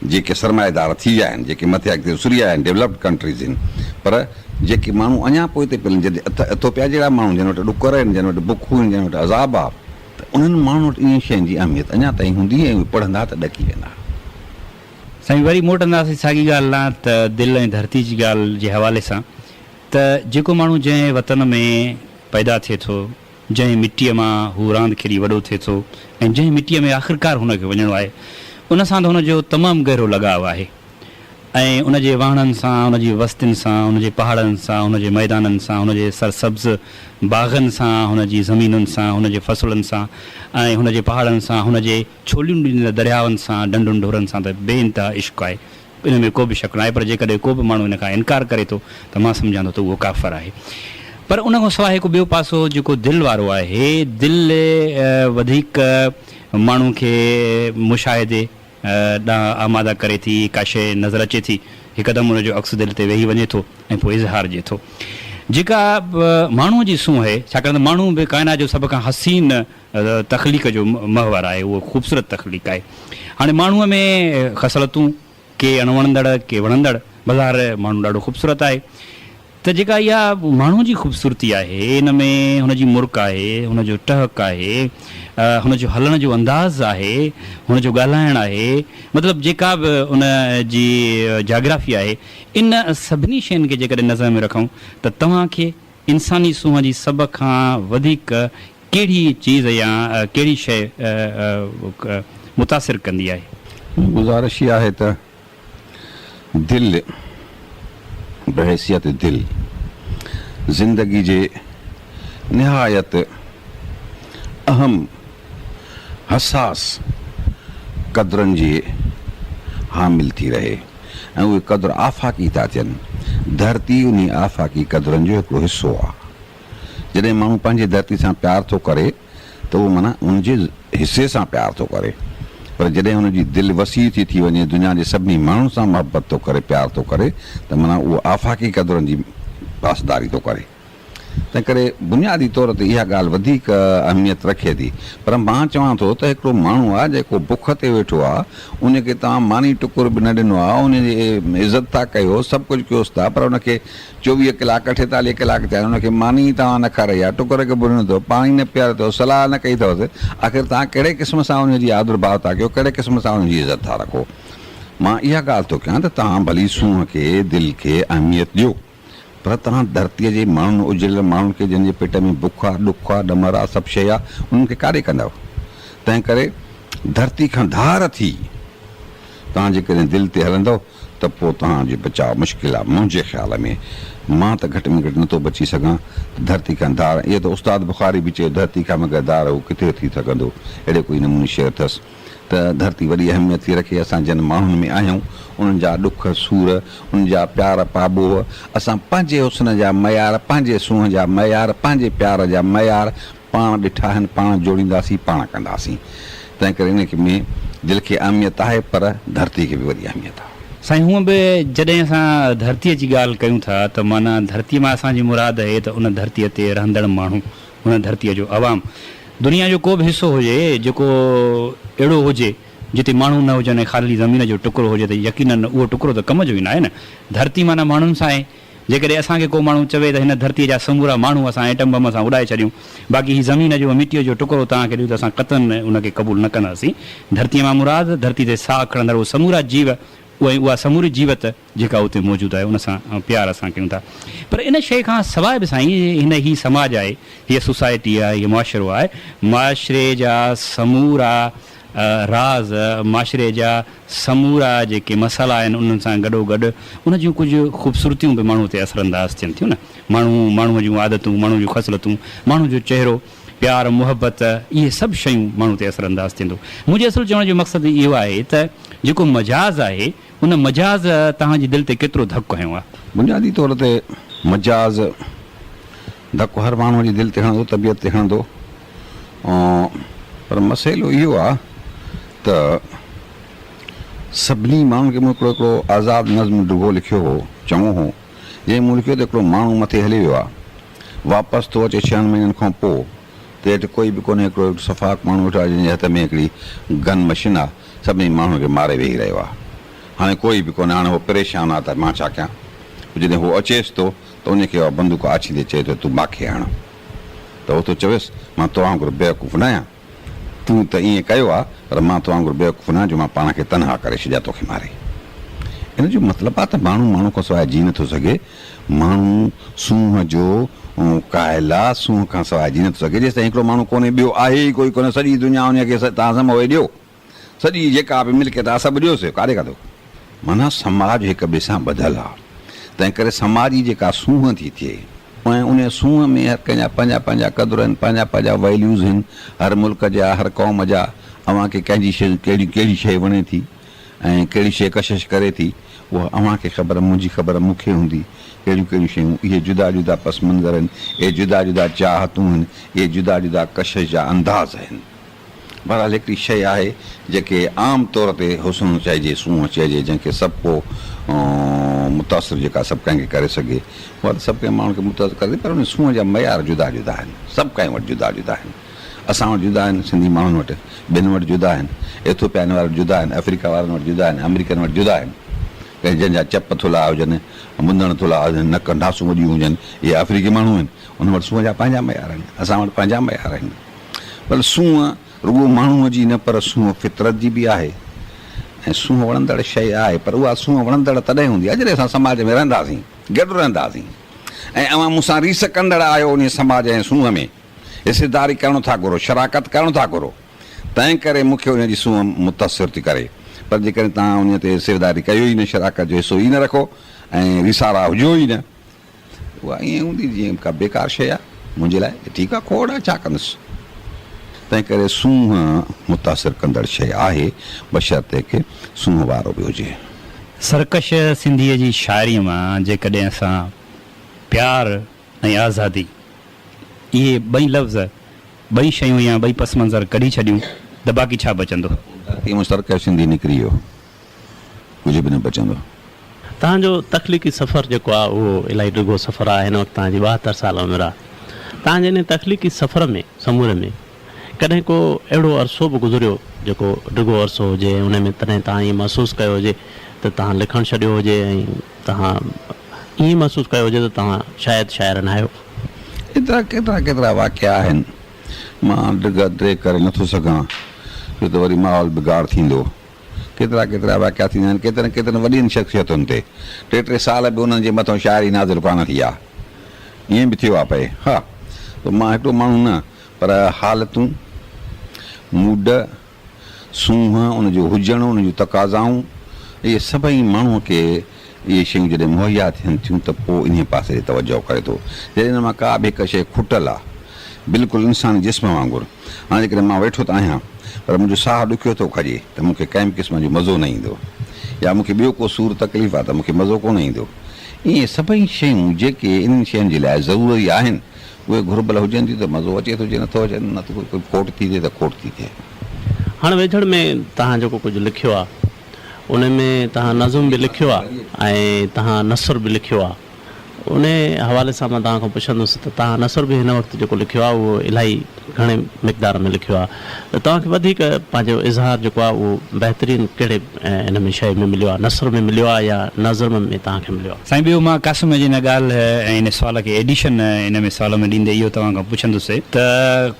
जेके सरमाएदार थी विया आहिनि, जेके मथे अॻिते उसिरी विया आहिनि, डेवलप्ड कंट्रीज़ आहिनि, पर जेके माण्हू अञा पोइ हिते पिया जॾहिं इथोपिया जहिड़ा माण्हू जिन वटि ॾुकर आहिनि, जिन वटि बुखूं आहिनि, जिन वटि अज़ाब आहे, त उन्हनि माण्हुनि वटि इन शयुनि जी अहमियत अञा ताईं हूंदी ऐं उहे पढ़ंदा त ॾकी वेंदा। साईं वरी मोटंदासीं साॻी ॻाल्हि आहे त दिलि ऐं धरती जी ॻाल्हि जे हवाले सां, त जेको माण्हू जंहिं वतन में पैदा थिए थो, जंहिं मिटीअ मां हू रांदि खेॾी वॾो थिए थो, ऐं जंहिं मिटीअ में आख़िरकार हुनखे वञिणो आहे, उन सां त हुनजो तमामु गहिरो लॻाव आहे। ऐं उनजे वणनि सां, उनजी वस्तियुनि सां, उनजे पहाड़नि सां, उनजे मैदाननि सां, उनजे सरसब्ज़ बाग़नि सां, हुनजी ज़मीनुनि सां, हुनजे फसुलनि सां, ऐं हुनजे पहाड़नि सां, हुनजे छोलियुनि ॾींदड़ दरियावनि सां, डंडुनि ढोरनि सां त बेइंतिहा इश्क़ु आहे। इन में को बि शक न आहे। पर जेकॾहिं को बि माण्हू इन खां इनकार करे थो त मां सम्झां थो त उहो काफ़र आहे। पर उन खां सवाइ हिकु ॿियो पासो जेको दिलि वारो आहे, दिलि वधीक माण्हू खे मुशाहिदे ॾांहुं आमादा करे थी। का शइ नज़र अचे थी, हिकदमि हुनजो अक्स दिलि ते वेही वञे थो ऐं पोइ इज़हार जे थो। जेका माण्हूअ जी सूंहं आहे, छाकाणि त माण्हू बि काइनात जो सभ खां हसीन तख़लीक़ जो महवर आहे, उहो ख़ूबसूरत तख़लीक़ आहे। हाणे माण्हूअ में ख़सलतूं के अणवणंदड़ के वणंदड़, बज़ार माण्हू ॾाढो ख़ूबसूरत आहे। त जेका इहा माण्हू जी ख़ूबसूरती आहे, इन में हुनजी मुर्क आहे, हुनजो टहक आहे, हुनजो हलण जो अंदाज़ आहे, हुनजो ॻाल्हाइणु आहे, मतिलबु जेका बि उन जी जाग्राफी आहे, इन सभिनी शयुनि खे जेकॾहिं नज़र में रखूं त तव्हांखे इंसानी सूंहं जी सभ खां वधीक कहिड़ी चीज़ या कहिड़ी शइ मुतासिर कंदी आहे? गुज़ारिश इहा आहे त दिलि बहैसियत दिलि ज़िंदगी जे निहायत अहम हसास क़दरनि जी हामिल थी रहे ऐं उहे क़दुरु आफ़ाक़ी था थियनि। धरती उन आफ़ाक़ी क़दुरनि जो हिकिड़ो हिसो आहे। जॾहिं माण्हू पंहिंजे धरती सां प्यार थो करे त उहो माना उनजे हिसे सां प्यार थो करे, पर जॾहिं हुनजी दिलि वसी थी वञे, दुनिया जे सभिनी माण्हुनि सां मोहबत थो करे, प्यार थो करे, त माना उहो आफ़ाक़ी क़दुरनि जी पासदारी थो करे। तंहिं करे बुनियादी तौर ते इहा ॻाल्हि वधीक अहमियत रखे थी। पर मां चवां थो त हिकिड़ो माण्हू आहे जेको बुख ते वेठो आहे, उनखे तव्हां मानी टुकुर बि न ॾिनो आहे, उनजी इज़त था कयो, सभु कुझु कयोसि था, पर उनखे 24 कलाक 48 कलाक थिया, उनखे मानी तव्हां न खाराई आहे, टुकुर खे बि ॾिनो अथव, पाणी न पीआरियो अथव, सलाह न कई अथव, आख़िर तव्हां कहिड़े क़िस्म सां उनजी आदुर्भाव था कयो, कहिड़े क़िस्म सां उनजी इज़त था रखो। मां इहा ॻाल्हि थो कयां त तव्हां भली सूंहं खे, दिलि खे अहमियत ॾियो, पर तव्हां धरतीअ जे माण्हुनि उजल माण्हुनि खे जंहिंजे पेट में बुख आहे, ॾुख आहे, ॾमर आहे, सभु शइ आहे, उन्हनि खे काॾे कंदव? तंहिं करे धरती खां धार थी तव्हां जेकॾहिं दिलि ते हलंदव त पोइ तव्हांजो बचाव मुश्किल आहे। मुंहिंजे ख़्याल में मां त घटि में घटि नथो बची सघां धरती खां धार। इहो त उस्ताद बुखारी बि चयो, धरती खां बग़ैर धार हू किथे थी सघंदो, अहिड़े कोई नमूने शइ अथसि। त धरती वॾी अहमियत थी रखे। असां जिन माण्हुनि में आहियूं, उन्हनि जा ॾुख सूर, उन्हनि जा प्यार पाबोह, असां पंहिंजे हुस्न जा मयार, पंहिंजे सूंहं जा मयार, पंहिंजे प्यार जा मयार पाण ॾिठा आहिनि, पाण जोड़ींदासीं, पाण कंदासीं। तंहिं करे इन में दिलि खे अहमियत आहे, पर धरती खे बि वॾी अहमियत आहे। साईं, हूअं बि जॾहिं असां धरतीअ जी ॻाल्हि कयूं था त माना धरतीअ मां असांजी मुराद आहे त उन धरतीअ ते रहंदड़ माण्हू, उन धरतीअ जो अवाम। दुनिया जो को बि हिसो हुजे जेको अहिड़ो हुजे जिते माण्हू न हुजनि ऐं ख़ाली ज़मीन जो टुकड़ो हुजे त यकीनन उहो टुकड़ो त कम जो ई न आहे न। धरती माना माण्हुनि सां आहे। जेकॾहिं असांखे को माण्हू चवे त हिन धरतीअ जा समूरा माण्हू असां एटम बम सां उॾाए छॾियूं, बाक़ी ही ज़मीन जो मिटीअ जो टुकड़ो तव्हांखे ॾियूं त असां क़तन उनखे क़बूल न कंदासीं। धरतीअ मां मुराद धरती ते साह खणंदड़ उहो समूरा जीव, उहा समूरी जीवत जेका उते मौजूदु आहे, उन सां प्यार असां कयूं था। पर इन शइ खां सवाइ बि साईं, हिन ही समाज आहे, हीअ सोसाइटी आहे, हीअ मुआशिरो आहे, मुआशिरे जा समूरा राज़ माशरे जा समूरा जेके मसाला आहिनि उन्हनि सां गॾोगॾु उन जूं कुझु ख़ूबसूरतियूं बि माण्हू ते असरअंदाज़ थियनि थियूं न. माण्हूअ जूं आदतूं, माण्हू जूं ख़सलतूं, माण्हू जो चहिरो, प्यार, मुहबत, इहे सभु शयूं माण्हू ते असरअंदाज़ थींदो. मुंहिंजे असुलु चवण जो मक़सदु इहो आहे त जेको मजाज़ आहे उन मजाज़ तव्हांजी दिलि ते केतिरो धकु हयो आहे. बुनियादी तौर ते मजाज़ धकु हर माण्हूअ जी दिलि ते हणंदो, तबियत ते हणंदो. पर मसइलो इहो आहे त सभिनी माण्हुनि खे मूं हिकिड़ो आज़ादु नज़्म ढुगो लिखियो हो, चङो हो, जंहिं मूं लिखियो त हिकिड़ो माण्हू मथे हली वियो आहे, वापसि थो अचे 6 महीननि खां पोइ, त हेठि कोई बि कोन्हे, हिकिड़ो सफ़ाक माण्हू वेठो आहे जंहिंजे हथ में हिकिड़ी गन मशीन आहे, सभिनी माण्हुनि खे मारे वेही रहियो आहे. हाणे कोई बि कोन्हे, हाणे उहो परेशान आहे त मां छा कयां. जॾहिं उहो अचेसि थो त उनखे बंदूक आछींदे चए थो तूं मूंखे हण, त उहो थो चवेसि मां तो वांगुरु बेवकूफ़ न आहियां, तूं त ईअं कयो आहे, पर मां तो वांगुरु बेवकूफ़ न आहियां जो मां पाण खे तनहा करे छॾियां तोखे मारे. इन जो मतिलबु आहे त माण्हू खां सवाइ जी नथो सघे. माण्हू सूंहं जो कायल आहे, सूंहं खां सवाइ जी नथो सघे. जेसिताईं हिकिड़ो माण्हू कोन्हे, ॿियो आहे ई कोई कोन्हे, सॼी दुनिया उनखे तव्हां समोए ॾियो, सॼी जेका बि मिल्कियत आहे सभु ॾियोसि, काॾे काॾो. माना समाज हिक ॿिए सां ॿधल आहे. तंहिं करे समाज जी जेका सूंहं थी थिए, ऐं उन सूंहं में हर कंहिंजा पंहिंजा पंहिंजा क़दुर आहिनि, पंहिंजा पंहिंजा वैल्यूज़ आहिनि, हर मुल्क जा, हर क़ौम जा. अव्हांखे कंहिंजी शइ कहिड़ी शइ वणे थी ऐं कहिड़ी शइ कशिश करे थी, उहा अव्हांखे ख़बर, मुंहिंजी ख़बर मूंखे हूंदी. कहिड़ियूं कहिड़ियूं शयूं, इहे जुदा जुदा पस मंज़र आहिनि, इहे जुदा जुदा चाहतूं आहिनि, इहे जुदा जुदा कशिश जा अंदाज़ आहिनि. बहरहाल हिकिड़ी शइ आहे जेके आम तौर ते हुस्न चइजे, सूंहं चइजे, जंहिंखे सभु को मुतासिर जेका सभु कंहिंखे करे सघे, उहा त सभु कंहिं माण्हू खे मुतासिर करे, पर उन सूंहं जा मयार जुदा जुदा आहिनि. सभु कंहिं वटि जुदा जुदा आहिनि. असां वटि जुदा आहिनि, सिंधी माण्हुनि वटि, ॿियनि वटि जुदा आहिनि, एथोपियान वारा जुदा आहिनि, अफ्रीका वारनि वटि जुदा आहिनि, अमेरिकन वटि जुदा आहिनि. कंहिं जंहिंजा चप थुला हुजनि, मुंदण थुला हुजनि, नक ढासूं वॾियूं हुजनि, इहे अफ्रीकी माण्हू आहिनि. उन वटि सूंहं जा पंहिंजा मयार आहिनि, असां वटि पंहिंजा मयार आहिनि. पर सूंहं रुॻो माण्हूअ जी न, पर सूंहं फितरत जी बि आहे ऐं सूंहं वणंदड़ शइ आहे. पर उहा सूंहं वणंदड़ तॾहिं हूंदी आहे जॾहिं असां समाज में रहंदासीं, गॾु रहंदासीं, ऐं अव्हां मूंसां रीस कंदड़ आहियो उन समाज ऐं सूंहं में, हिसेदारी करणो था घुरो, शराकत करणो था घुरो, तंहिं करे मूंखे उनजी सूंहं मुतासिर थी करे. पर जेकॾहिं तव्हां उन ते हिसेदारी कयो ई न, शराकत जो हिसो ई न रखो ऐं रिसारा हुजो ई न, उहा ईअं हूंदी जीअं का बेकार शइ आहे मुंहिंजे लाइ. ठीकु आहे, खोड़ आहे, छा कंदुसि. तंहिं करे सूंहं मुतासिर कंदड़ शइ आहे, बशर्ते के सूंहं वारो बि हुजे. सरकश सिंधीअ जी शाइरीअ मां जेकॾहिं असां प्यार ऐं आज़ादी, इहे ॿई लफ़्ज़, ॿई शयूं या ॿई पस मंज़र कढी छॾियूं त बाक़ी छा बचंदो? धरती सरकश सिंधी निकिरी वियो, कुझु बि न बचंदो. तव्हांजो तख़लीक़ी सफ़र जेको आहे उहो इलाही ॾिघो सफ़र आहे. हिन वक़्तु तव्हांजी 72 साल उमिरि आहे. तव्हांजे हिन तख़लीक़ी सफ़र में, समूरे में कॾहिं को अहिड़ो अरसो बि गुज़रियो जेको ॾिघो अरसो हुजे, उन में तॾहिं तव्हां ईअं महसूसु कयो हुजे त तव्हां लिखणु छॾियो हुजे ऐं तव्हां ईअं महसूसु कयो हुजे त तव्हां शायदि शाइर न आहियो? एतिरा केतिरा केतिरा वाक़िया आहिनि, मां ड्रे करे नथो सघां छो त वरी माहौल बिगाड़ थींदो. केतिरा केतिरा वाक़िया थींदा आहिनि, केतिरनि केतिरनि वॾियुनि शख़्सियतुनि ते 3-3 साल बि उन्हनि जे मथां शाइरी नाज़िल कोन थी आहे. ईअं बि थियो आहे पए. हा, त मां हिकिड़ो माण्हू न, पर हालतूं, मूड, सूंहं, उनजो हुजणु, उनजूं तक़ाज़ाऊं, इहे सभई माण्हूअ खे इहे शयूं जॾहिं मुहैया थियनि थियूं त पोइ इन पासे ॾे तवजो करे थो. जॾहिं हिन मां का बि हिकु शइ खुटल आहे, बिल्कुलु इंसानी जिस्म वांगुरु. हाणे जेकॾहिं मां वेठो त आहियां, पर मुंहिंजो साहु ॾुखियो थो खॼे त मूंखे कंहिं बि क़िस्म जो मज़ो न ईंदो, या मूंखे ॿियो को सूर तकलीफ़ आहे त मूंखे मज़ो कोन ईंदो. ईअं सभई शयूं जेके इन्हनि शयुनि जे लाइ ज़रूरी आहिनि, उहे घुरबल हुजनि थियूं त मज़ो अचे थो, जे नथो अचे न त कोई खोट थी थिए त खोट थी थिए. हाणे वेझड़ में तव्हां जेको कुझु लिखियो आहे उन में तव्हां नज़म बि लिखियो आहे ऐं तव्हां नसर बि लिखियो आहे. उन हवाले सां मां तव्हां खां पुछंदुसि त तव्हां नसर बि हिन वक़्तु जेको लिखियो आहे उहो इलाही घणे मिक़दार में लिखियो आहे, त तव्हांखे वधीक पंहिंजो इज़हार जेको आहे उहो बहितरीनु कहिड़े हिन में शइ में मिलियो आहे, नसर में मिलियो आहे या नज़म में तव्हांखे मिलियो आहे? साईं, ॿियो मां क़ासिम जी हिन ॻाल्हि ऐं हिन सुवाल खे एडिशन हिन में सुवाल में ॾींदे इहो तव्हां खां पुछंदुसि त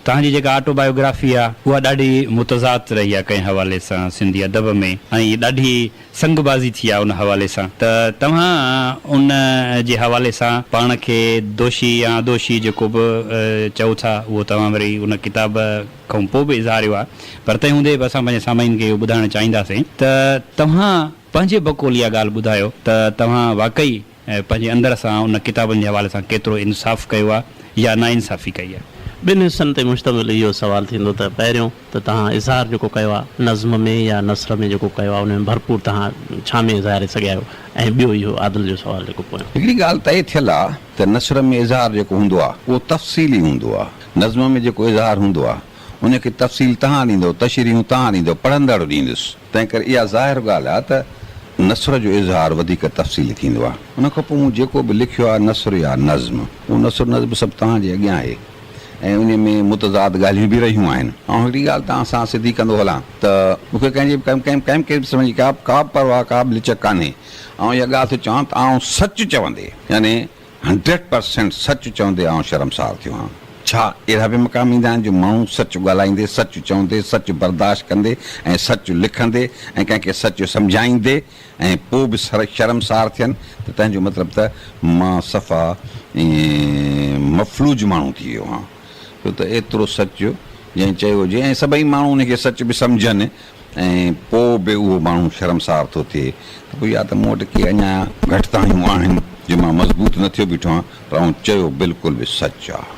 तव्हांजी जेका ऑटोबायोग्राफी आहे उहा ॾाढी मुतज़ाद रही आहे कंहिं हवाले सां सिंधी अदब में, ऐं ॾाढी संगबाज़ी थी आहे उन हवाले सां. त तव्हां उन जे हवाले हवाले सां पाण खे दोषी या अदोषी जेको बि चओ था उहो तव्हां वरी उन किताब खां पोइ बि इज़हारियो आहे, पर तंहिं हूंदे बि असां पंहिंजे सामाइन खे ॿुधाइणु चाहींदासीं त तव्हां पंहिंजे बकौल इहा ॻाल्हि ॿुधायो त तव्हां वाक़ई पंहिंजे अंदर सां उन किताबनि जे हवाले सां केतिरो इंसाफ़ कयो आहे या नाइंसाफ़ी कई आहे। ॿिनि हिसनि ते मुश्तमिल इहो सुवालु थींदो त पहिरियों त तव्हां इज़हार जेको कयो आहे नज़्म में या नसर में जेको कयो आहे उन में भरपूर तव्हां छा में इज़हारे सघिया आहियो, ऐं ॿियो इहो आदिल जो सुवालु जेको पोयां हिकिड़ी ॻाल्हि तय थियल आहे त नसर में इज़हार जेको हूंदो आहे उहो तफ़सीली हूंदो आहे, नज़्म में जेको इज़हार हूंदो आहे उनखे तफ़सील तव्हां ॾींदो, तशरीहूं तव्हां ॾींदो, पढ़ंदड़ ॾींदुसि। तंहिं करे इहा ज़ाहिर ॻाल्हि आहे त नसर जो इज़हार वधीक तफ़सीली थींदो आहे। उन खां पोइ मूं जेको बि लिखियो आहे नसर या नज़्म, उहो नसर नज़्म सभु तव्हांजे अॻियां आहे ऐं उन में मुतज़ाद ॻाल्हियूं बि रहियूं आहिनि। ऐं हिकिड़ी ॻाल्हि तव्हां सां सिधी कंदो हलां त मूंखे कंहिं सम्झी का परवाह का बि लिचक कान्हे। ऐं इहा ॻाल्हि थो चवां त आउं सच चवंदे यानी 100% सच चवंदे आउं शर्मसार थियो आहियां। छा अहिड़ा बि मक़ाम ईंदा आहिनि जो माण्हू सच ॻाल्हाईंदे, सच चवंदे, सच बर्दाश्त कंदे ऐं सच लिखंदे ऐं कंहिंखे सच सम्झाईंदे ऐं पोइ बि शर्मसार थियनि, त तंहिंजो मतिलबु त मां सफ़ा मफ़लूज माण्हू थी वियो आहियां। छो त एतिरो सच जंहिं चयो हुजे ऐं सभई माण्हू उनखे सच बि सम्झनि ऐं पोइ बि उहो माण्हू शर्मसार थो थिए त पोइ या त मूं वटि के अञा घटितायूं आहिनि जो मां मज़बूत न थियो बीठो आहियां, पर आउं चयो बिल्कुलु बि सच आहे।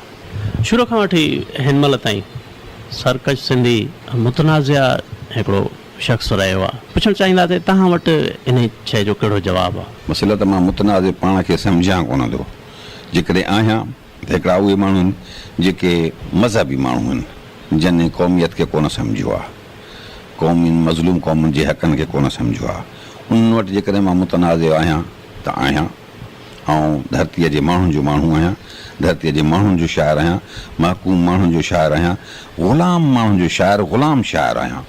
शुरू खां वठी हिन महिल ताईं सरकश सिंधी मुतनाज़िया हिकिड़ो शख़्स रहियो आहे। पुछणु चाहींदासीं तव्हां वटि इन शइ जो कहिड़ो जवाबु आहे? मसइलो त मां मुतनाज़ पाण खे सम्झां कोन थो। जेकॾहिं आहियां त हिकिड़ा उहे माण्हू आहिनि जेके मज़हबी माण्हू आहिनि जंहिं क़ौमियत खे कोन सम्झियो आहे, क़ौमियुनि मज़लूम क़ौमुनि जे हक़नि खे कोन सम्झियो आहे। उन्हनि वटि जेकॾहिं मां मुतनाज़ आहियां त आहियां। ऐं धरतीअ जे माण्हुनि जो माण्हू आहियां, धरतीअ जे माण्हुनि जो शाइरु आहियां, महकूम माण्हुनि जो शाइरु आहियां, ग़ुलाम माण्हुनि जो शाइरु, ग़ुलाम शाइरु आहियां।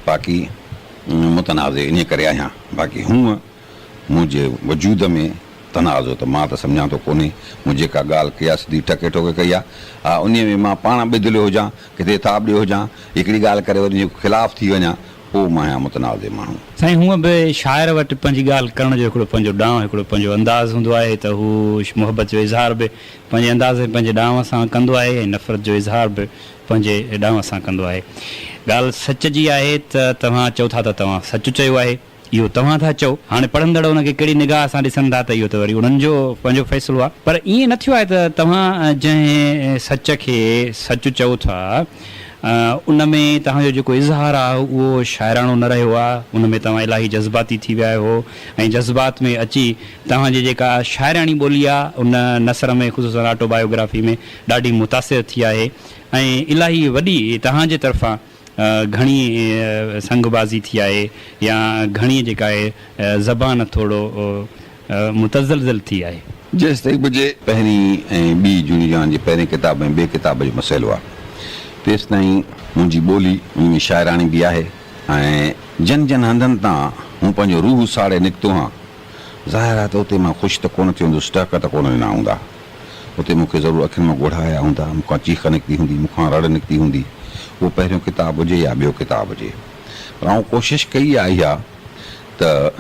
बाक़ी मुतनाज़ इन करे आहियां। बाक़ी हूअं मुंहिंजे वजूद में तनाज़ो त मां त सम्झां थो कोन्हे। मूं जेका ॻाल्हि कई आहे सिधी टके ठोके कई आहे। हा, उन में मां पाण ॿिदिलियो हुजां, किथे ताबड़ियो हुजां, हिकिड़ी ॻाल्हि करे वरी ख़िलाफ़ु थी वञा, पोइ मां आहियां मुतनाज़ माण्हू। साईं, हूअं बि शाइर वटि पंहिंजी ॻाल्हि करण जो हिकिड़ो पंहिंजो ॾांहुं, हिकिड़ो पंहिंजो अंदाज़ हूंदो आहे त हू मुहबत जो इज़हार बि पंहिंजे अंदाज़ पंहिंजे ॾांहुं सां कंदो आहे ऐं नफ़रत जो इज़हार बि पंहिंजे ॾांहुं सां कंदो आहे। ॻाल्हि सच जी आहे त तव्हां चओ था त तव्हां सच चयो आहे, इहो तव्हां था चओ। हाणे पढ़ंदड़ उनखे कहिड़ी निगाह सां ॾिसनि था त इहो त वरी उन्हनि जो पंहिंजो फ़ैसिलो आहे। पर ईअं न थियो आहे त तव्हां जंहिं सच खे सच चओ था उन में तव्हांजो जेको इज़हार आहे उहो शाइराणो न रहियो आहे, उन में तव्हां इलाही जज़्बाती थी विया आहियो ऐं जज़्बात में अची तव्हांजी जेका शाइराणी ॿोली आहे उन नसर में ख़ुसूसन ऑटोबायोग्राफी में ॾाढी मुतासिर थी आहे ऐं इलाही वॾी तव्हांजे तरफ़ां घणी संगबाज़ी थी आहे या घणी जेका आहे ज़बान थोरो मुतज़लज़ल थी आहे। जेसि ताईं मुंहिंजे पहिरीं ऐं ॿी जुनियान जे पहिरें किताब ऐं ॿिए किताब जो मसइलो आहे, तेसि ताईं मुंहिंजी ॿोली उन में शाइराणी बि आहे ऐं जन जन हंधनि तां हूं पंहिंजो रूह साड़े निकितो आहियां। ज़ाहिर आहे त उते मां ख़ुशि त कोन थियो हूंदुसि, टहक त कोन ॾिना हूंदा, उते मूंखे ज़रूरु अखियुनि मां ॻोढ़ा आया हूंदा, मूंखां चीख निकिती हूंदी, मूंखां रड़ निकिती हूंदी, उहो पहिरियों किताबु हुजे या ॿियो किताबु हुजे। पर आउं कोशिशि कई आहे इहा त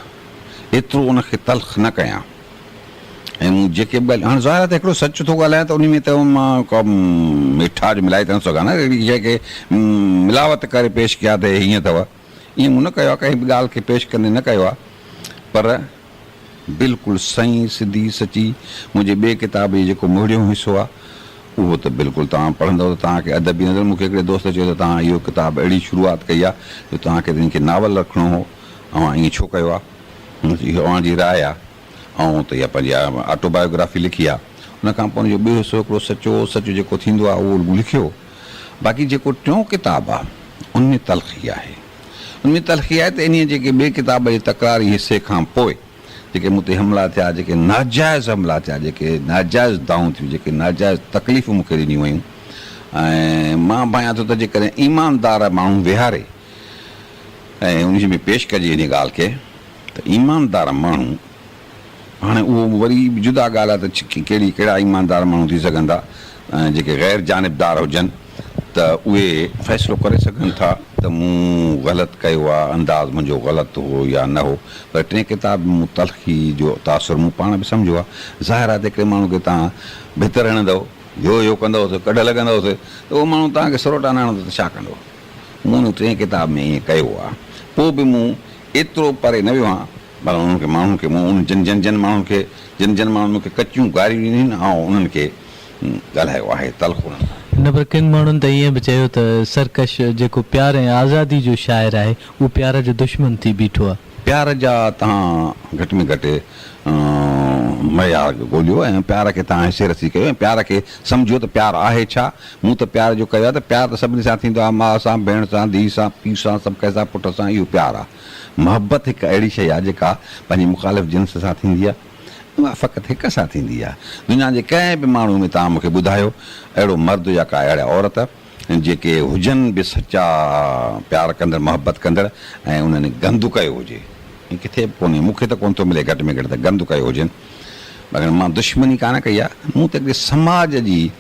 एतिरो उनखे तल्ख़ न कयां ऐं मूं जेके बि ॻाल्हि हाणे ज़ाहिर आहे त हिकिड़ो सच थो ॻाल्हायां त उन में त मां को मिठास मिलाए त न सघां न, अहिड़ी जंहिंखे मिलावट करे पेश कया त हीअं अथव, ईअं मूं न कयो आहे, कंहिं बि ॻाल्हि खे पेश कंदे न कयो आहे। पर बिल्कुलु सही सिधी सची मुंहिंजे ॿिए किताब जो जेको मुहिड़ियों हिसो आहे उहो त बिल्कुलु तव्हां पढ़ंदव त तव्हांखे अदब ईंदो। मूंखे हिकिड़े दोस्त चयो त तव्हां इहो किताबु अहिड़ी शुरूआति कई आहे जो तव्हांखे त हिनखे नावल रखिणो हो, ऐं ईअं छो कयो आहे? इहो तव्हांजी राय आहे। ऐं त इहा पंहिंजी ऑटोबायोग्राफी लिखी आहे, उन खां पोइ हुनजो ॿियो हिसो हिकिड़ो सचो जेको थींदो आहे उहो लिखियो। बाक़ी जेको टियों किताबु आहे उनमें तलख़ी आहे, उनमें तलख़ी आहे त इन जेके ॿिए किताब जे तकरारी हिसे खां पोइ जेके मूं ते हमला थिया, जेके नाजाइज़ हमला थिया, जेके नाजाइज़ दाऊं थियूं, जेके नाजाइज़ तकलीफ़ूं मूंखे ॾिनियूं वयूं, ऐं मां भायां थो त जेकॾहिं ईमानदार माण्हू विहारे ऐं उन में पेश कजे इन ॻाल्हि खे त ईमानदार माण्हू, हाणे उहो वरी जुदा ॻाल्हि आहे त कहिड़ा ईमानदार माण्हू थी सघंदा जेके ग़ैर जानिबदार हुजनि, त त उहे फ़ैसिलो करे सघनि था त मूं ग़लति कयो आहे, अंदाज़ मुंहिंजो ग़लति हो या न हो, पर टे किताब मूं तलख़ी जो तासुर मूं पाण बि सम्झो आहे। ज़ाहिर आहे त हिकिड़े माण्हू खे तव्हां भितर हणंदव, यो कंदवसि, कढ लॻंदवसि, त उहो माण्हू तव्हांखे सरोटा न हणंदो त छा कंदो। मूं उन टे किताब में ईअं कयो आहे। पोइ बि मूं एतिरो परे न वियो आहियां, पर उन्हनि खे माण्हुनि खे मूं उन जिन माण्हुनि खे जिन माण्हुनि मूंखे कचियूं गारियूं ॾिनियूं आहिनि ऐं उन्हनि खे ॻाल्हायो आहे तलख़ उन्हनि सां। न पर किन माण्हुनि त ईअं बि चयो त सरकश जेको प्यार ऐं आज़ादी जो शाइर आहे उहो प्यार जो दुश्मन थी बीठो आहे। प्यार जा तव्हां घटि में घटि मयार ॻोल्हियो ऐं प्यार खे तव्हां हिसेरसी कयो ऐं प्यार खे सम्झो त प्यार आहे छा। मूं त प्यार जो कयो आहे त प्यार त सभिनी सां थींदो आहे, माउ सां, भेण सां, धीउ सां, पीउ सां, सभु कंहिं सां, पुट सां, इहो प्यारु आहे। मोहबत हिकु अहिड़ी शइ आहे जेका पंहिंजी मुख़ालिफ़ जिन्स सां थींदी आहे, उहा फ़क़ति हिक सां थींदी आहे। दुनिया जे कंहिं बि माण्हू में तव्हां मूंखे ॿुधायो अहिड़ो मर्द या का अहिड़ा औरत जेके हुजनि बि सचा प्यार कंदड़, मोहबत कंदड़ ऐं उन्हनि गंदु कयो हुजे, किथे बि कोन्हे, मूंखे त कोन थो मिले घटि में घटि त गंदु कयो हुजनि। मगर मां दुश्मनी कान कई आहे, मूं त हिकिड़े समाज जी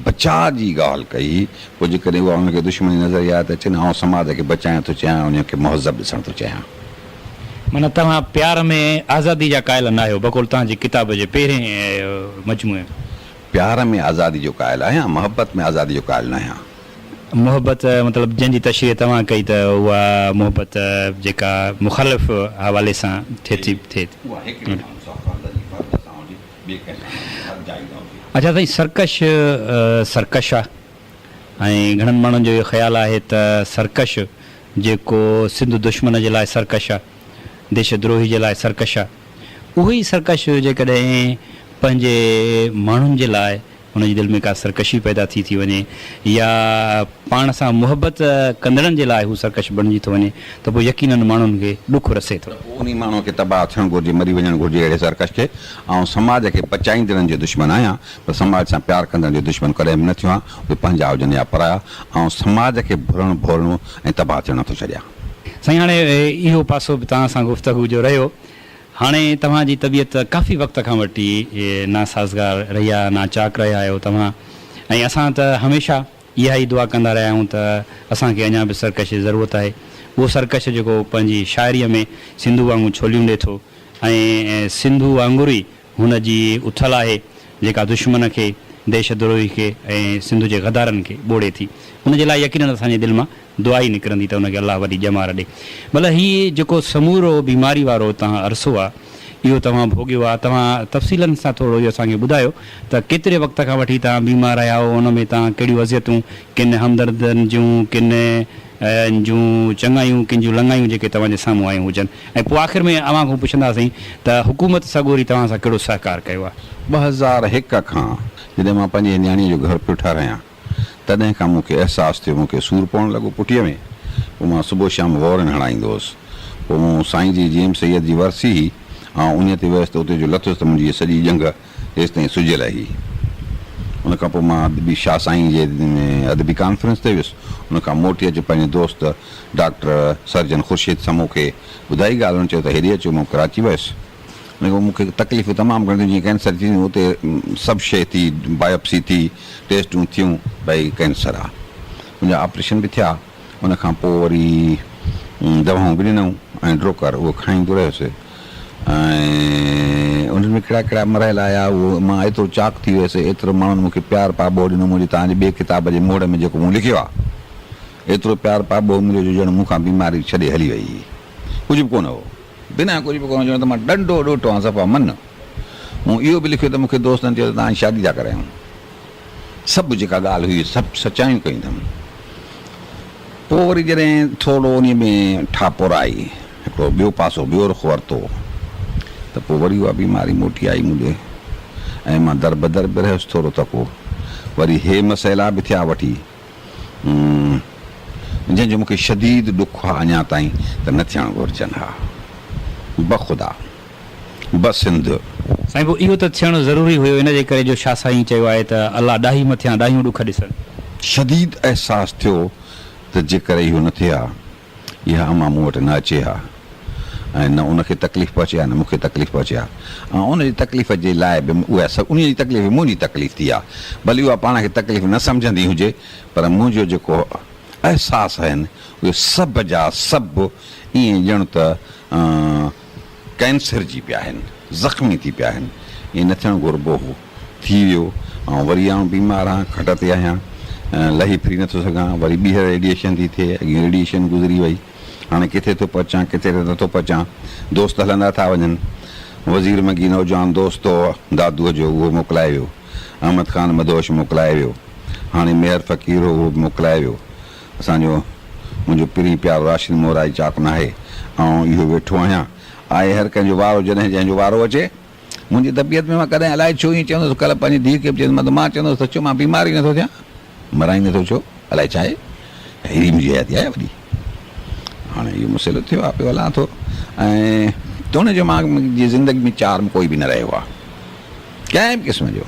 बचाव जी ॻाल्हि कई। पोइ जेकॾहिं उहा हुनखे दुश्मनी नज़र आहे त अचनि ऐं समाज खे बचाइण थो चाहियां, उनखे मुहज़ब ॾिसणु थो चाहियां। माना तव्हां प्यार में आज़ादी जा क़ाइल न आहियो, बक़ौल तव्हांजी किताब जे पहिरें मजमूए। प्यार में आज़ादी जो क़ाइल आहियां, मोहबत में आज़ादी जो क़ाइल न आहियां। मोहबत मतिलबु जंहिंजी तशरीह तव्हां कई त उहा मोहबत जेका मुख़ालिफ़ हवाले सां थिए थी। अच्छा साईं, सरकश आहे ऐं घणनि माण्हुनि जो इहो ख़्यालु आहे त सरकश जेको सिंध दुश्मन जे लाइ सरकश आहे, देशद्रोही जे लाइ सरकश आहे, उहो ई सरकश जेकॾहिं पंहिंजे माण्हुनि जे लाइ हुनजी दिलि में का सरकशी पैदा थी वञे या पाण सां मुहबत कंदड़नि जे लाइ हू सरकश बणिजी थो वञे त पोइ यकीनन माण्हुनि खे ॾुख रसे थो। उन माण्हू खे तबाह थियणु घुरिजे, मरी वञणु घुरिजे अहिड़े सरकश खे। ऐं समाज खे बचाईंदड़नि जो दुश्मन आहियां, पर समाज सां प्यार कंदड़नि जो दुश्मन कॾहिं बि न थियो आहे। उहे पंहिंजा हुजनि या पराया, ऐं समाज खे भुरणु भोरणो ऐं तबाह थियणु नथो छॾियां। साईं, हाणे इहो पासो बि तव्हां सां गुफ़्तगू जो रहियो। हाणे तव्हांजी तबियत काफ़ी वक़्त खां वठी नासाज़गार रही आहे, नाचाक रहिया आहियो तव्हां, ऐं असां त हमेशह इहा ई दुआ कंदा रहिया आहियूं त असांखे अञा बि सरकश जी ज़रूरत आहे। उहो सरकश जेको पंहिंजी शाइरीअ में सिंधू वांगुरु छोलियूं ॾिए थो ऐं सिंधू वांगुरु ई हुनजी उथल आहे जेका दुश्मन खे, देशद्रोही खे ऐं सिंध जे गदारनि खे ॿोड़े थी। हुनजे लाइ यकीनन असांजे दिलि मां दुआ ई निकिरंदी त हुनखे अलाह वॾी ॼमार ॾे। भले हीअ जेको समूरो बीमारी वारो तव्हां अरसो आहे इहो तव्हां भोॻियो आहे, तव्हां तफ़सीलनि सां थोरो इहो असांखे ॿुधायो त केतिरे वक़्त खां वठी तव्हां बीमार रहिया हो, हुन में तव्हां कहिड़ियूं अज़ियतूं, किन हमदर्दनि जूं, किन जूं चङायूं, किन जूं लंगायूं जेके तव्हांजे साम्हूं आयूं हुजनि, ऐं पोइ आख़िर में अवां खां पुछंदासीं त हुकूमत सॻोरी तव्हां सां कहिड़ो सहकार कयो आहे। 2001 खां जॾहिं मां पंहिंजे न्याणीअ जो घर पियो ठाहियां तॾहिं खां मूंखे अहसासु थियो, मूंखे सूरु पवणु लॻो पुठीअ में। पोइ मां सुबुह शाम वॉरन हणाईंदो हुउसि। पोइ मूं साईं जी जेम सैयद जी वरसी हुई ऐं उन ते वियुसि त उते जो लथुसि त मुंहिंजी सॼी ॼंग तेसिताईं सुजियल हुई। उन खां पोइ मां अदबी शाह साईं जे अदबी कॉन्फ्रेंस ते वियुसि। उन खां मोटी अची पंहिंजे दोस्त डॉक्टर सर्जन ख़ुर्शीद सां मूंखे ॿुधाई ॻाल्हि, हुन चयो त हेॾे अचो, मूं कराची वियुसि। उन खां मूंखे तकलीफ़ूं तमामु घणियूं, जीअं कैंसर थी उते सभु शइ थी, बायोप्सी थी, टेस्टूं थियूं, भई कैंसर आहे। मुंहिंजा ऑपरेशन बि थिया। उन खां पोइ वरी दवाऊं बि ॾिनऊं ऐं ड्रोकर उहो खाईंदो रहियुसि ऐं उन्हनि में कहिड़ा कहिड़ा मरहिल आया। उहो मां एतिरो चाक थी वियुसि, एतिरो माण्हुनि मूंखे प्यार पाबो ॾिनो। मुंहिंजी तव्हांजे ॿिए किताब जे मोड़ में जेको मूं लिखियो आहे, एतिरो प्यार पाबो मिलियो जो ॼण मूंखां बीमारी छॾे हली वई, कुझु बि कोन हो, बिना कुझु बि कोन ॼण त मां ॾंडो ॾोटो आहियां सफ़ा मन। मूं इहो बि लिखियो त मूंखे दोस्तनि चयो त तव्हां शादी था करायूं। सभु जेका ॻाल्हि हुई सभु सचायूं कयूं अथमि। पोइ वरी जॾहिं थोरो उन में ठापोर आई, हिकिड़ो ॿियो पासो ॿियो रुख़ वरितो, त पोइ वरी उहा बीमारी मोटी आई मूं ॾे ऐं मां दर बदर बि रहियुसि थोरो तको। वरी हे मसइला बि थिया वठी जंहिंजो मूंखे शदीद ॾुख आहे अञा ताईं त न थियणु घुरिजनि। हा, बख़ुदा बसिंध साईं, पोइ इहो त थियणु ज़रूरी हुयो, इन जे करे जो शाह साईं चयो आहे त अलाह ॾाही मथियां ॾाहियूं ॾुख ॾिसनि। शदीद अहसासु थियो त जेकर इहो न थिए हा, इहा अमा मूं वटि न अचे हा ऐं न उनखे तकलीफ़ पहुचे आहे न मूंखे तकलीफ़ पहुचे आहे ऐं उनजी तकलीफ़ जे लाइ बि उहा उन जी तकलीफ़ मुंहिंजी तकलीफ़ थी आहे भली उहा पाण खे तकलीफ़ न सम्झंदी हुजे पर मुंहिंजो जेको अहसास आहिनि उहे सभु जा सभु ईअं ॼण त कैंसर जी पिया आहिनि ज़ख़्मी थी पिया आहिनि ईअं न थियणु घुरिबो हो थी वियो ऐं वरी आउं बीमार आहियां खट ते आहियां लही फिरी नथो सघां वरी ॿीहर रेडिएशन थी थिए अॻे रेडिएशन गुज़री वई हाणे किथे थो पहुचां किथे नथो पहुचां दोस्त हलंदा था वञनि वज़ीर मगी नौजवान दोस्त हो दादूअ जो उहो मोकिलाए वियो अहमद ख़ान मदोश मोकिलाए वियो हाणे मेयर फ़क़ीर हो उहो बि मोकिलाए वियो असांजो मुंहिंजो पिरी प्यारो राशिद मोराई चाक न आहे ऐं इहो वेठो आहियां आहे हर कंहिंजो वारो जॾहिं जंहिंजो वारो अचे मुंहिंजी तबियत में मां कॾहिं अलाए छो ईअं चवंदुसि कल्ह पंहिंजी धीउ खे बि चवंदुसि मां चवंदुसि त छो मां बीमार ई नथो थियां मराई नथो छो अलाए छा आहे अहिड़ी मुंहिंजी हयाती आहे वॾी हाणे इहो मसइलो थियो आहे पियो हलां थो ऐं त हुनजो मां मुंहिंजी ज़िंदगी में चार्म कोई बि न रहियो आहे कंहिं बि क़िस्म जो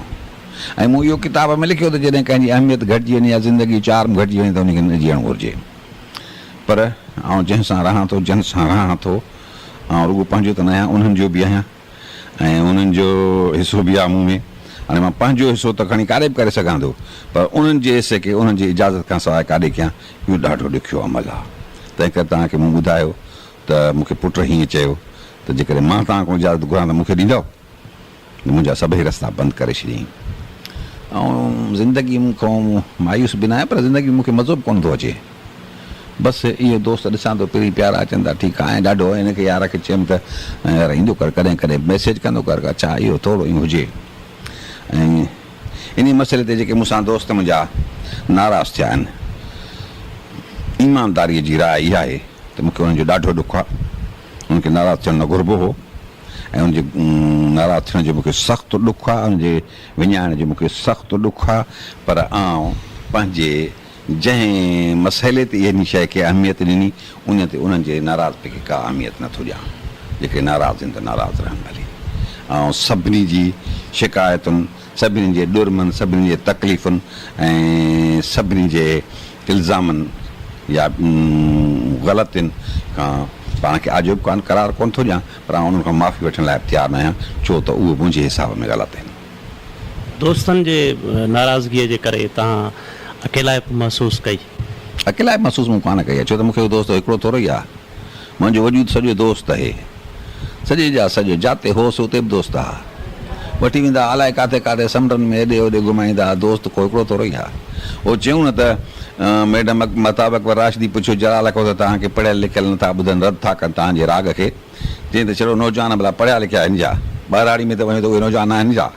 ऐं मूं इहो किताब में लिखियो त जॾहिं कंहिंजी अहमियत घटिजी वञे या ज़िंदगी चार्म घटिजी वञे त हुनखे न जीअणु घुरिजे पर आउं जंहिंसां रहां थो जन सां रहां थो ऐं रुॻो पंहिंजो त न आहियां उन्हनि जो बि आहियां ऐं उन्हनि जो हिसो बि आहे मूं में हाणे मां पंहिंजो हिसो त खणी काॾे बि करे सघां थो पर उन्हनि जे हिसे खे उन्हनि जी इजाज़त खां सवाइ काॾे कयां इहो ॾाढो ॾुखियो अमल आहे तंहिं करे तव्हांखे मूं ॿुधायो त मूंखे पुट हीअं चयो त जेकॾहिं मां तव्हां खां इजाज़त घुरां त मूंखे ॾींदव मुंहिंजा सभई रस्ता बंदि करे छॾियईं ऐं ज़िंदगी मूंखां मायूस बि न आहे पर ज़िंदगी में मूंखे मज़ो बि कोन थो अचे बसि इहे दोस्त ॾिसां थो पहिरीं प्यारा अचनि था ठीकु आहे ॾाढो हिनखे यार खे चयुमि त यार ईंदो कर कॾहिं कॾहिं मैसेज कंदो कर अच्छा इहो थोरो ईअं हुजे ऐं इन मसइले ते जेके मूंसां दोस्त मुंहिंजा नाराज़ थिया आहिनि ईमानदारीअ जी राय इहा आहे त मूंखे उन्हनि जो ॾाढो ॾुख आहे उनखे नाराज़ थियणु न घुरिबो हो ऐं उनजे नाराज़ थियण जो मूंखे सख़्तु ॾुख आहे उनजे विञाइण जो मूंखे सख़्तु ॾुख आहे पर आउं पंहिंजे जंहिं मसइले ते इहा शइ खे अहमियत ॾिनी उन ते उन्हनि जे नाराज़गी खे का अहमियत नथो ॾियां जेके नाराज़ आहिनि त नाराज़ रहनि भली ऐं सभिनी जी शिकायतुनि सभिनी जे ॾुरमनि सभिनी जे तकलीफ़ुनि ऐं सभिनी जे इल्ज़ामनि या ग़लतियुनि खां पाण खे आजो कान करार कोन थो ॾियां पर आउं उन्हनि खां माफ़ी वठण लाइ तयारु न आहियां छो त उहे मुंहिंजे हिसाब में ग़लति आहिनि दोस्तनि जे नाराज़गीअ जे करे तव्हां अकेलाइप महसूसु कई अकेलाइप महसूसु मूं कान कई आहे छो त मूंखे उहो दोस्त हिकिड़ो थोरो ई आहे मुंहिंजो वजूद सॼो दोस्त आहे सॼे जा सॼो जिते होसि उते बि दोस्त आहे वठी वेंदा अलाए किथे किथे समुंडनि में हेॾे होॾे घुमाईंदा दोस्त को हिकिड़ो थोरो ई आहे उहो चयूं न त मैडम मताबक राशिदी पुछियो जरा लखो त तव्हांखे पढ़ियल लिखियल नथा ॿुधनि रद्द था कनि तव्हांजे राग खे चई त चलो नौजवान भला पढ़िया लिखिया आहिनि जा ॿारहाड़ी में त वञो त उहे नौजवान आहिनि जा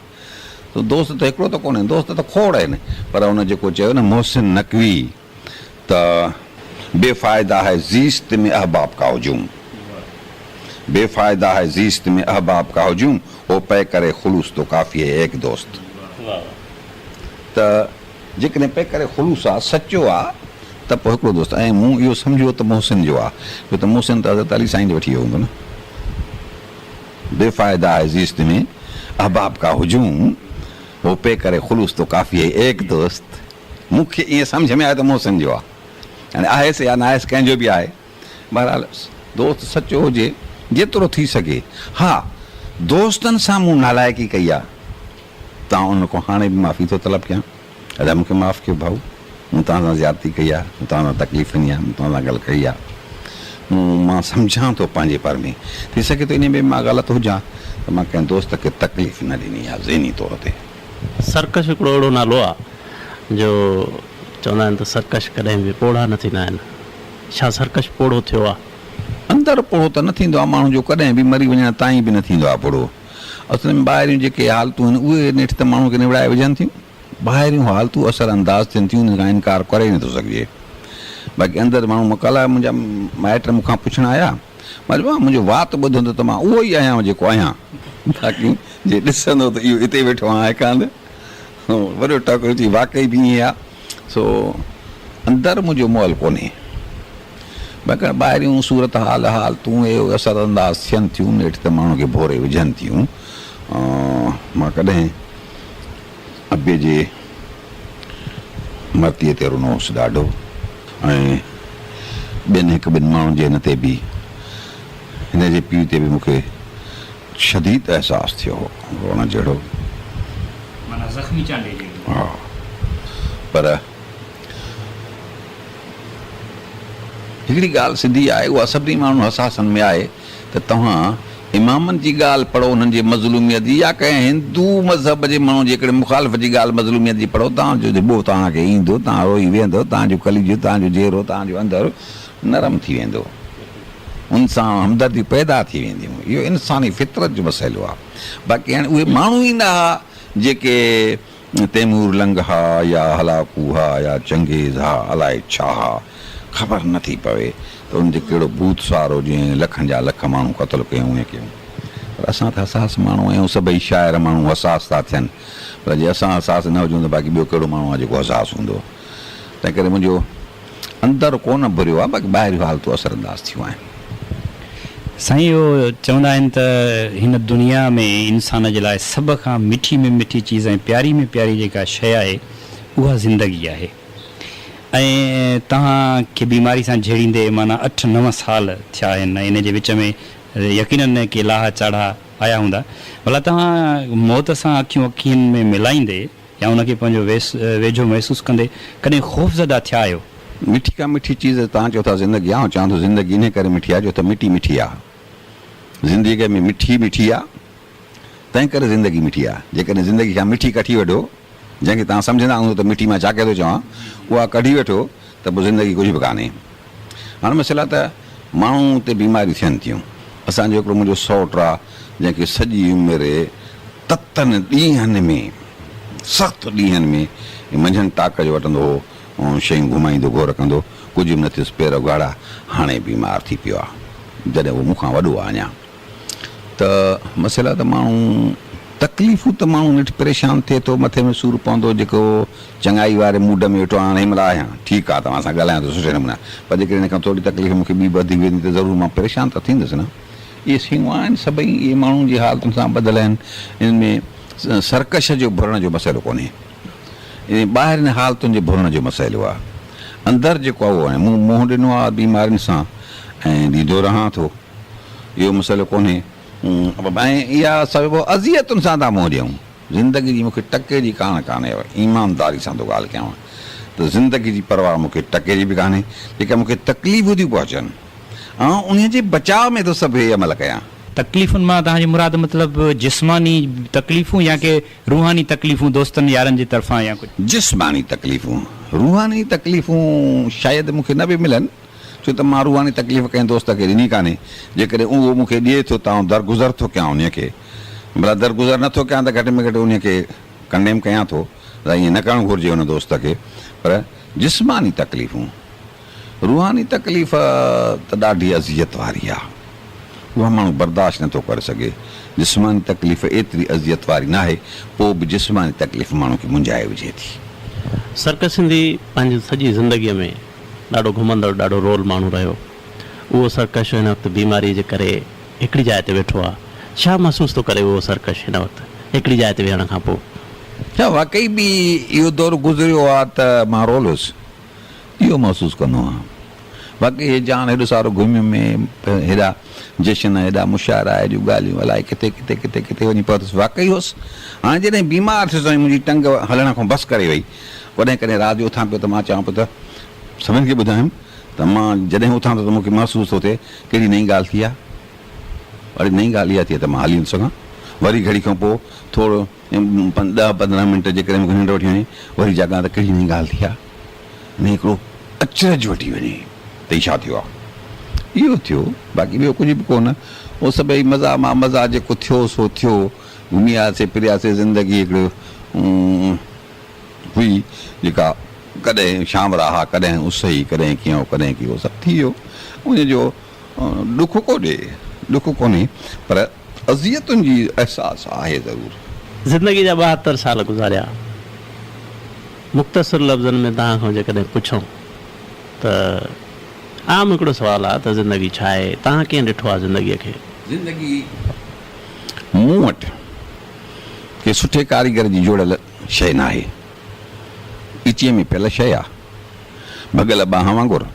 त दोस्त त हिकिड़ो त कोन्हे दोस्त त खोड़ आहिनि पर हुन जेको चयो न मोहसिन नकवी त बेफ़ाइदा है ज़ीस्त में अहबाब का हुजूम बेफ़ायदा है ज़ीस्त में अहबाब का हुजूम वो पे करे खुलूस तो काफ़ी है एक दोस्त त जेकॾहिं पे करे खुलूस आहे सचो आहे त पोइ हिकिड़ो दोस्त ऐं मूं इहो सम्झो त मोहसिन जो आहे छो त मोहसिन त हज़रत अली साईं ॾे वठी वियो हूंदो न बेफ़ाइदा है ज़ीस्त में अहबाब का हुजूम वो पे करे खुलूस तो काफ़ी है एक दोस्त मूंखे ईअं सम्झ में आयो त मोहसिन जो आहे हाणे आहेसि या न आहेसि कंहिंजो बि आहे बहरहाल दोस्त सचो हुजे जेतिरो थी सघे हा दोस्तनि सां मूं नालाइकी कई आहे तव्हां उन खां हाणे बि माफ़ी थो तलब कयां अदा मूंखे माफ़ु कयो भाऊ मूं तव्हां सां ज़्यादती कई आहे मूं तव्हां सां तकलीफ़ ॾिनी आहे मूं तव्हां सां ॻाल्हि कई आहे मां सम्झां थो पंहिंजे पर में थी सघे थो इन में मां ग़लति हुजां त मां कंहिं दोस्त खे तकलीफ़ न ॾिनी आहे ज़हनी तौर ते सर्कश हिकिड़ो अहिड़ो नालो आहे जो चवंदा आहिनि त सर्कश कॾहिं बि पोड़ा न थींदा आहिनि छा सर्कश पोड़ो थियो आहे अंदरि पोड़ो त न थींदो आहे माण्हू जो कॾहिं बि मरी वञण ताईं बि न थींदो आहे पोड़ो असल में ॿाहिरियूं जेके हालतूं आहिनि उहे नेठि त माण्हू खे निबड़ाए विझनि थियूं ॿाहिरियूं हालतूं असर अंदाज़ थियनि थियूं उन खां इनकार करे ई नथो सघिजे बाक़ी अंदरि माण्हू कल्ह मुंहिंजा माइट मूंखां पुछण आया मां चयो मुंहिंजो वात ॿुधंदो त मां उहो ई आहियां जेको आहियां बाक़ी जे ॾिसंदो त इहो हिते वेठो आहियां कान वॾो टोकरो थी वाक़ई बि ईअं आहे सो अंदरि मुंहिंजो मोल कोन्हे बाक़ी ॿाहिरियूं सूरत हालतूं इहे असर अंदाज़ थियनि थियूं नेठि त माण्हू खे भोरे विझनि थियूं मां कॾहिं अॿे जे मरतीअ ते रुनो हुउसि ॾाढो ऐं ॿियनि हिकु ॿिनि माण्हुनि जे हिन ते बि हिन जे पीउ ते बि मूंखे शदीद अहसासु थियो रोअण जहिड़ो। माना ज़ख़्मी चांडे जी। हा, पर हिकिड़ी ॻाल्हि सिधी आहे, उहा सभिनी माण्हू हसासनि में आहे त तव्हां इमामनि जी ॻाल्हि पढ़ो हुननि जे मज़लूमियत जी, या कंहिं हिंदू मज़हब जे माण्हू जे हिकिड़े मुखालिफ़ जी ॻाल्हि मज़लूमियत जी पढ़ो, तव्हांजो ॼिॿो तव्हांखे ईंदो, तव्हां रोई वेंदो, तव्हांजो कलिजो, तव्हांजो जहिड़ो, तव्हांजो अंदरु नरम थी वेंदो, उन सां हमदर्दी पैदा थी वेंदियूं। इहो इंसानी फितरत जो मसइलो आहे। बाक़ी हाणे उहे माण्हू ई न हुआ जेके तैमूर लंग हा या हलाकू हा या चंगेज़ हा, अलाए छा हा, ख़बर नथी पवे त उनजो कहिड़ो भूत सारो, जीअं लखनि जा लख माण्हू क़तलु कयूं ईअं कयूं। पर असां त हसास माण्हू आहियूं, सभई शाइर माण्हू हसास था थियनि, पर जे असां हसास न हुजूं त बाक़ी ॿियो कहिड़ो माण्हू आहे जेको हसास हूंदो। तंहिं करे मुंहिंजो अंदरु कोन भरियो आहे, बाक़ी ॿाहिरियूं हालतूं असरअंदाज़ थियूं आहिनि। साईं इहो चवंदा आहिनि त हिन दुनिया में इंसान जे लाइ सभ खां मिठी में मिठी चीज़ ऐं प्यारी में प्यारी जेका शइ आहे उहा ज़िंदगी आहे। ऐं तव्हांखे बीमारी सां झेड़ींदे माना 8-9 साल थिया आहिनि, इन जे विच में यकीनन के लाह चाढ़ा आया हूंदा। भला तव्हां मौत सां अखियुनि में मिलाईंदे या उनखे पंहिंजो वेझो महसूसु कंदे कॾहिं ख़ौफ़ज़दा थिया आहियो? मिठी खां मिठी चीज़ तव्हां चओ था ज़िंदगी आहे, चवां थो ज़िंदगी इन करे मिठी आहे जो त मिठी मिठी आहे। ज़िंदगीअ में मिठी मिठी आहे, तंहिं करे ज़िंदगी मिठी आहे। जेकॾहिं ज़िंदगी खां मिठी कढी वठो, जंहिंखे तव्हां सम्झंदा हूंदो त मिठी मां छा करे थो चवां, उहा कढी वठो त पोइ ज़िंदगी कुझु बि कान्हे। हाणे मसइला त माण्हू ते बीमारियूं थियनि थियूं। असांजो हिकिड़ो मुंहिंजो सौटु आहे जंहिंखे सॼी उमिरि ततनि ॾींहंनि में, सख़्तु ॾींहंनि में मंझंदि टाक जो वठंदो हो ऐं शयूं घुमाईंदो गोर कंदो, कुझु बि न थियुसि, पेर उघाड़ा, हाणे बीमार थी पियो आहे, जॾहिं उहो मूंखां वॾो आहे अञा। त मसइला त माण्हू तकलीफ़ूं त माण्हू नेठि परेशान थिए थो, मथे में सूरु पवंदो, जेको चङाई वारे मूड में वेठो हाणे महिल आहियां, ठीकु आहे तव्हां सां ॻाल्हायां थो सुठे नमूने, पर जेकॾहिं हिन खां थोरी तकलीफ़ मूंखे ॿी वधी वेंदी त ज़रूरु मां परेशान त थींदुसि न। इहे शयूं आहिनि, सभई इहे माण्हुनि जी हालतुनि सां ॿधल आहिनि। इन में सरकश जो भुरण जो मसइलो कोन्हे, इन ॿाहिरि हालतुनि जे भुरण जो मसइलो आहे। अंदरि जेको आहे उहो आहे, मूं मुंहुं ॾिनो आहे बीमारियुनि सां ऐं ॾींदो रहां थो, इहो मसइलो कोन्हे। ऐं इहा सभु अज़ियतुनि सां था मुंहुं ॾियूं। ज़िंदगी जी मूंखे टके जी कान्हे, ईमानदारी सां थो ॻाल्हि कयां त ज़िंदगी जी परवाह मूंखे टके जी बि कान्हे। जेका मूंखे तकलीफ़ूं थियूं पहुचनि ऐं उन जे बचाव में थो सभु इहे अमल कयां। तकलीफ़ुनि मां तव्हांजी मुराद मतिलबु जिस्मानी तकलीफ़ूं या के रूहानी तकलीफ़ूं दोस्तनि यारनि जी तरफ़ां या कुझु? जिस्मानी तकलीफ़ूं, रूहानी तकलीफ़ूं शायदि मूंखे न बि मिलनि, छो त मां रूहानी तकलीफ़ कंहिं दोस्त खे ॾिनी कान्हे। जेकॾहिं उहो मूंखे ॾिए थो त दरगुज़र थो कयां उनखे, भला दरगुज़र नथो कयां त घटि में घटि उनखे कंडेम कयां थो त ईअं न करणु घुरिजे हुन दोस्त खे। पर जिस्मानी तकलीफ़ूं, रूहानी तकलीफ़ त ॾाढी अज़ियत वारी आहे, उहा माण्हू बर्दाश्त नथो करे सघे। जिस्मानी तकलीफ़ एतिरी अज़ियत वारी न आहे, पोइ बि जिस्मानी तकलीफ़ माण्हू खे मुंझाए विझे थी। सर्कस सिंधी पंहिंजी सॼी ज़िंदगीअ में ॾाढो घुमंदड़, ॾाढो रोल माण्हू रहियो। उहो सर्कश हिन वक़्तु बीमारी जे करे हिकिड़ी जाइ ते वेठो आहे। छा महसूसु थो करे उहो सर्कश हिन वक़्तु हिकिड़ी जाइ ते वेहण खां पोइ? छा वाक़ई बि इहो दौरु गुज़रियो आहे त मां रोल हुउसि, इहो महसूसु कंदो आहियां। बाक़ी हे जान हेॾो सारो घुमियुमि में, हेॾा जशन, हेॾा मुशाइरा, हेॾियूं ॻाल्हियूं, अलाए किथे किथे किथे किथे वञी पहुतुसि, वाक़ई हुउसि। हाणे जॾहिं बीमार थियुसि ऐं मुंहिंजी टंग हलण खां बसि करे वई, कॾहिं कॾहिं राति जो उथां पियो त मां चवां पियो त सभिनि खे ॿुधायुमि त मां जॾहिं उथां थो त मूंखे महसूसु थो थिए कहिड़ी नई ॻाल्हि थी आहे, वरी नई ॻाल्हि इहा थी आहे त मां हली नथो सघां। वरी घड़ी खां पोइ थोरो 10-15 मिंट जेकॾहिं मूंखे निंड वठी वञे, वरी जाॻां त कहिड़ी नई ॻाल्हि थी आहे, न हिकिड़ो अचरज वठी वञे त ही छा थियो आहे। इहो थियो, बाक़ी ॿियो कुझु बि कोन। उहो सभई मज़ा मां मज़ा जेको थियो सो थियो, घुमियासीं फिरियासीं, ज़िंदगी हिकिड़ो हुई जेका कॾहिं शाम रहा, कॾहिं उस ई, कॾहिं कीअं, कॾहिं कीअं, सभु थी वियो। उनजो ॾुख कोन्हे, ॾुख कोन्हे, पर अज़ियतुनि जी अहसासु आहे ज़रूरु। ज़िंदगी जा 72 साल गुज़ारिया, मुख़्तसिर लफ़्ज़नि में तव्हां खां जेकॾहिं पुछूं त आम हिकिड़ो सुवालु आहे त ज़िंदगी छा आहे, तव्हां कीअं ॾिठो आहे ज़िंदगीअ खे? ज़िंदगी मूं वटि के सुठे कारीगर जी जोड़ियल शइ न आहे, इचीअ में पियल शइ आहे, भॻल ॿांह वांगुरु।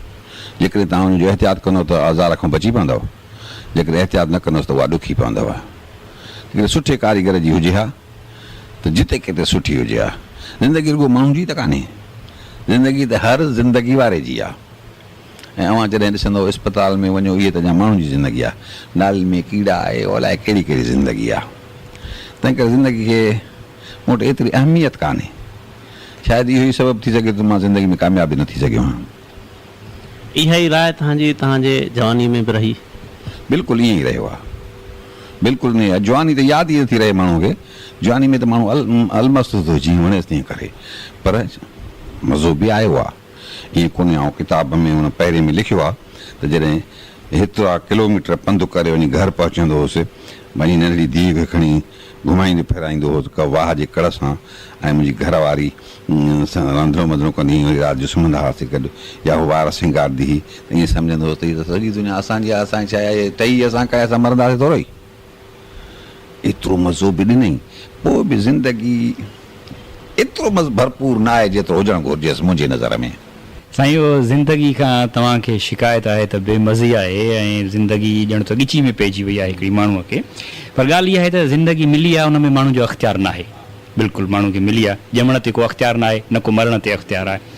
जेकॾहिं तव्हां हुनजो एहतियात कंदव त आज़ार खां बची पवंदव, जेकॾहिं एहतियात न कंदुसि त उहा ॾुखी पवंदव। जेकॾहिं सुठे कारीगर जी हुजे हा त जिते किथे सुठी हुजे हा। ज़िंदगी रुॻो माण्हुनि जी त कान्हे, ज़िंदगी त हर ज़िंदगी वारे जी आहे। ऐं अव्हां जॾहिं ॾिसंदव इस्पताल में वञो, इहे त अञा माण्हुनि जी ज़िंदगी आहे, नालियुनि में कीड़ा आहे, अलाए कहिड़ी कहिड़ी ज़िंदगी आहे। तंहिं करे ज़िंदगी खे मूं वटि एतिरी अहमियत कान्हे। शायदि इहो ई सबबु थी सघे त मां ज़िंदगी में कामयाबी न थी सघियो आहियां। इहा ई राय तव्हांजे जवानी में बि रही? बिल्कुलु ईअं ई रहियो आहे, बिल्कुलु न। जवानी त यादि ई नथी रहे माण्हू खे। जवानी में त माण्हू अलमस्तु थो जीअं वणेसि तीअं करे, पर मज़ो बि आयो आहे। ईअं कोन्हे ऐं किताब में हुन पहिरें में लिखियो आहे त जॾहिं हेतिरा किलोमीटर पंधु करे वञी घर पहुचंदो हुउसि, वञी नंढड़ी धीउ खे खणी घुमाईंदो फिराईंदो हुउसि वाह जे कड़ सां, ऐं मुंहिंजी घरवारी रंधिणो मंधिणो कंदी हुई, राति जो सुम्हंदा हुआसीं गॾु, या हू वार सिंगारदी हुई, त ईअं सम्झंदो हुओ त हीअ त सॼी दुनिया असांजी आहे, असांजी छा आहे, टई असां कया असां मरंदासीं थोरो ई। एतिरो मज़ो बि ॾिनई, पोइ बि ज़िंदगी एतिरो भरपूर न आहे जेतिरो हुजणु घुरिजेसि मुंहिंजे नज़र में। साईं, इहो ज़िंदगी खां तव्हांखे शिकायत आहे त बेमज़ी आहे ऐं ज़िंदगी ॼण त ॻिची में पइजी वई आहे हिकिड़ी माण्हूअ खे, पर ॻाल्हि इहा आहे त ज़िंदगी मिली आहे, उन में माण्हू जो अख़्तियार न आहे। बिल्कुलु माण्हू खे मिली आहे, ॼमण ते को अख़्तियार न आहे, न को मरण ते अख़्तियार आहे।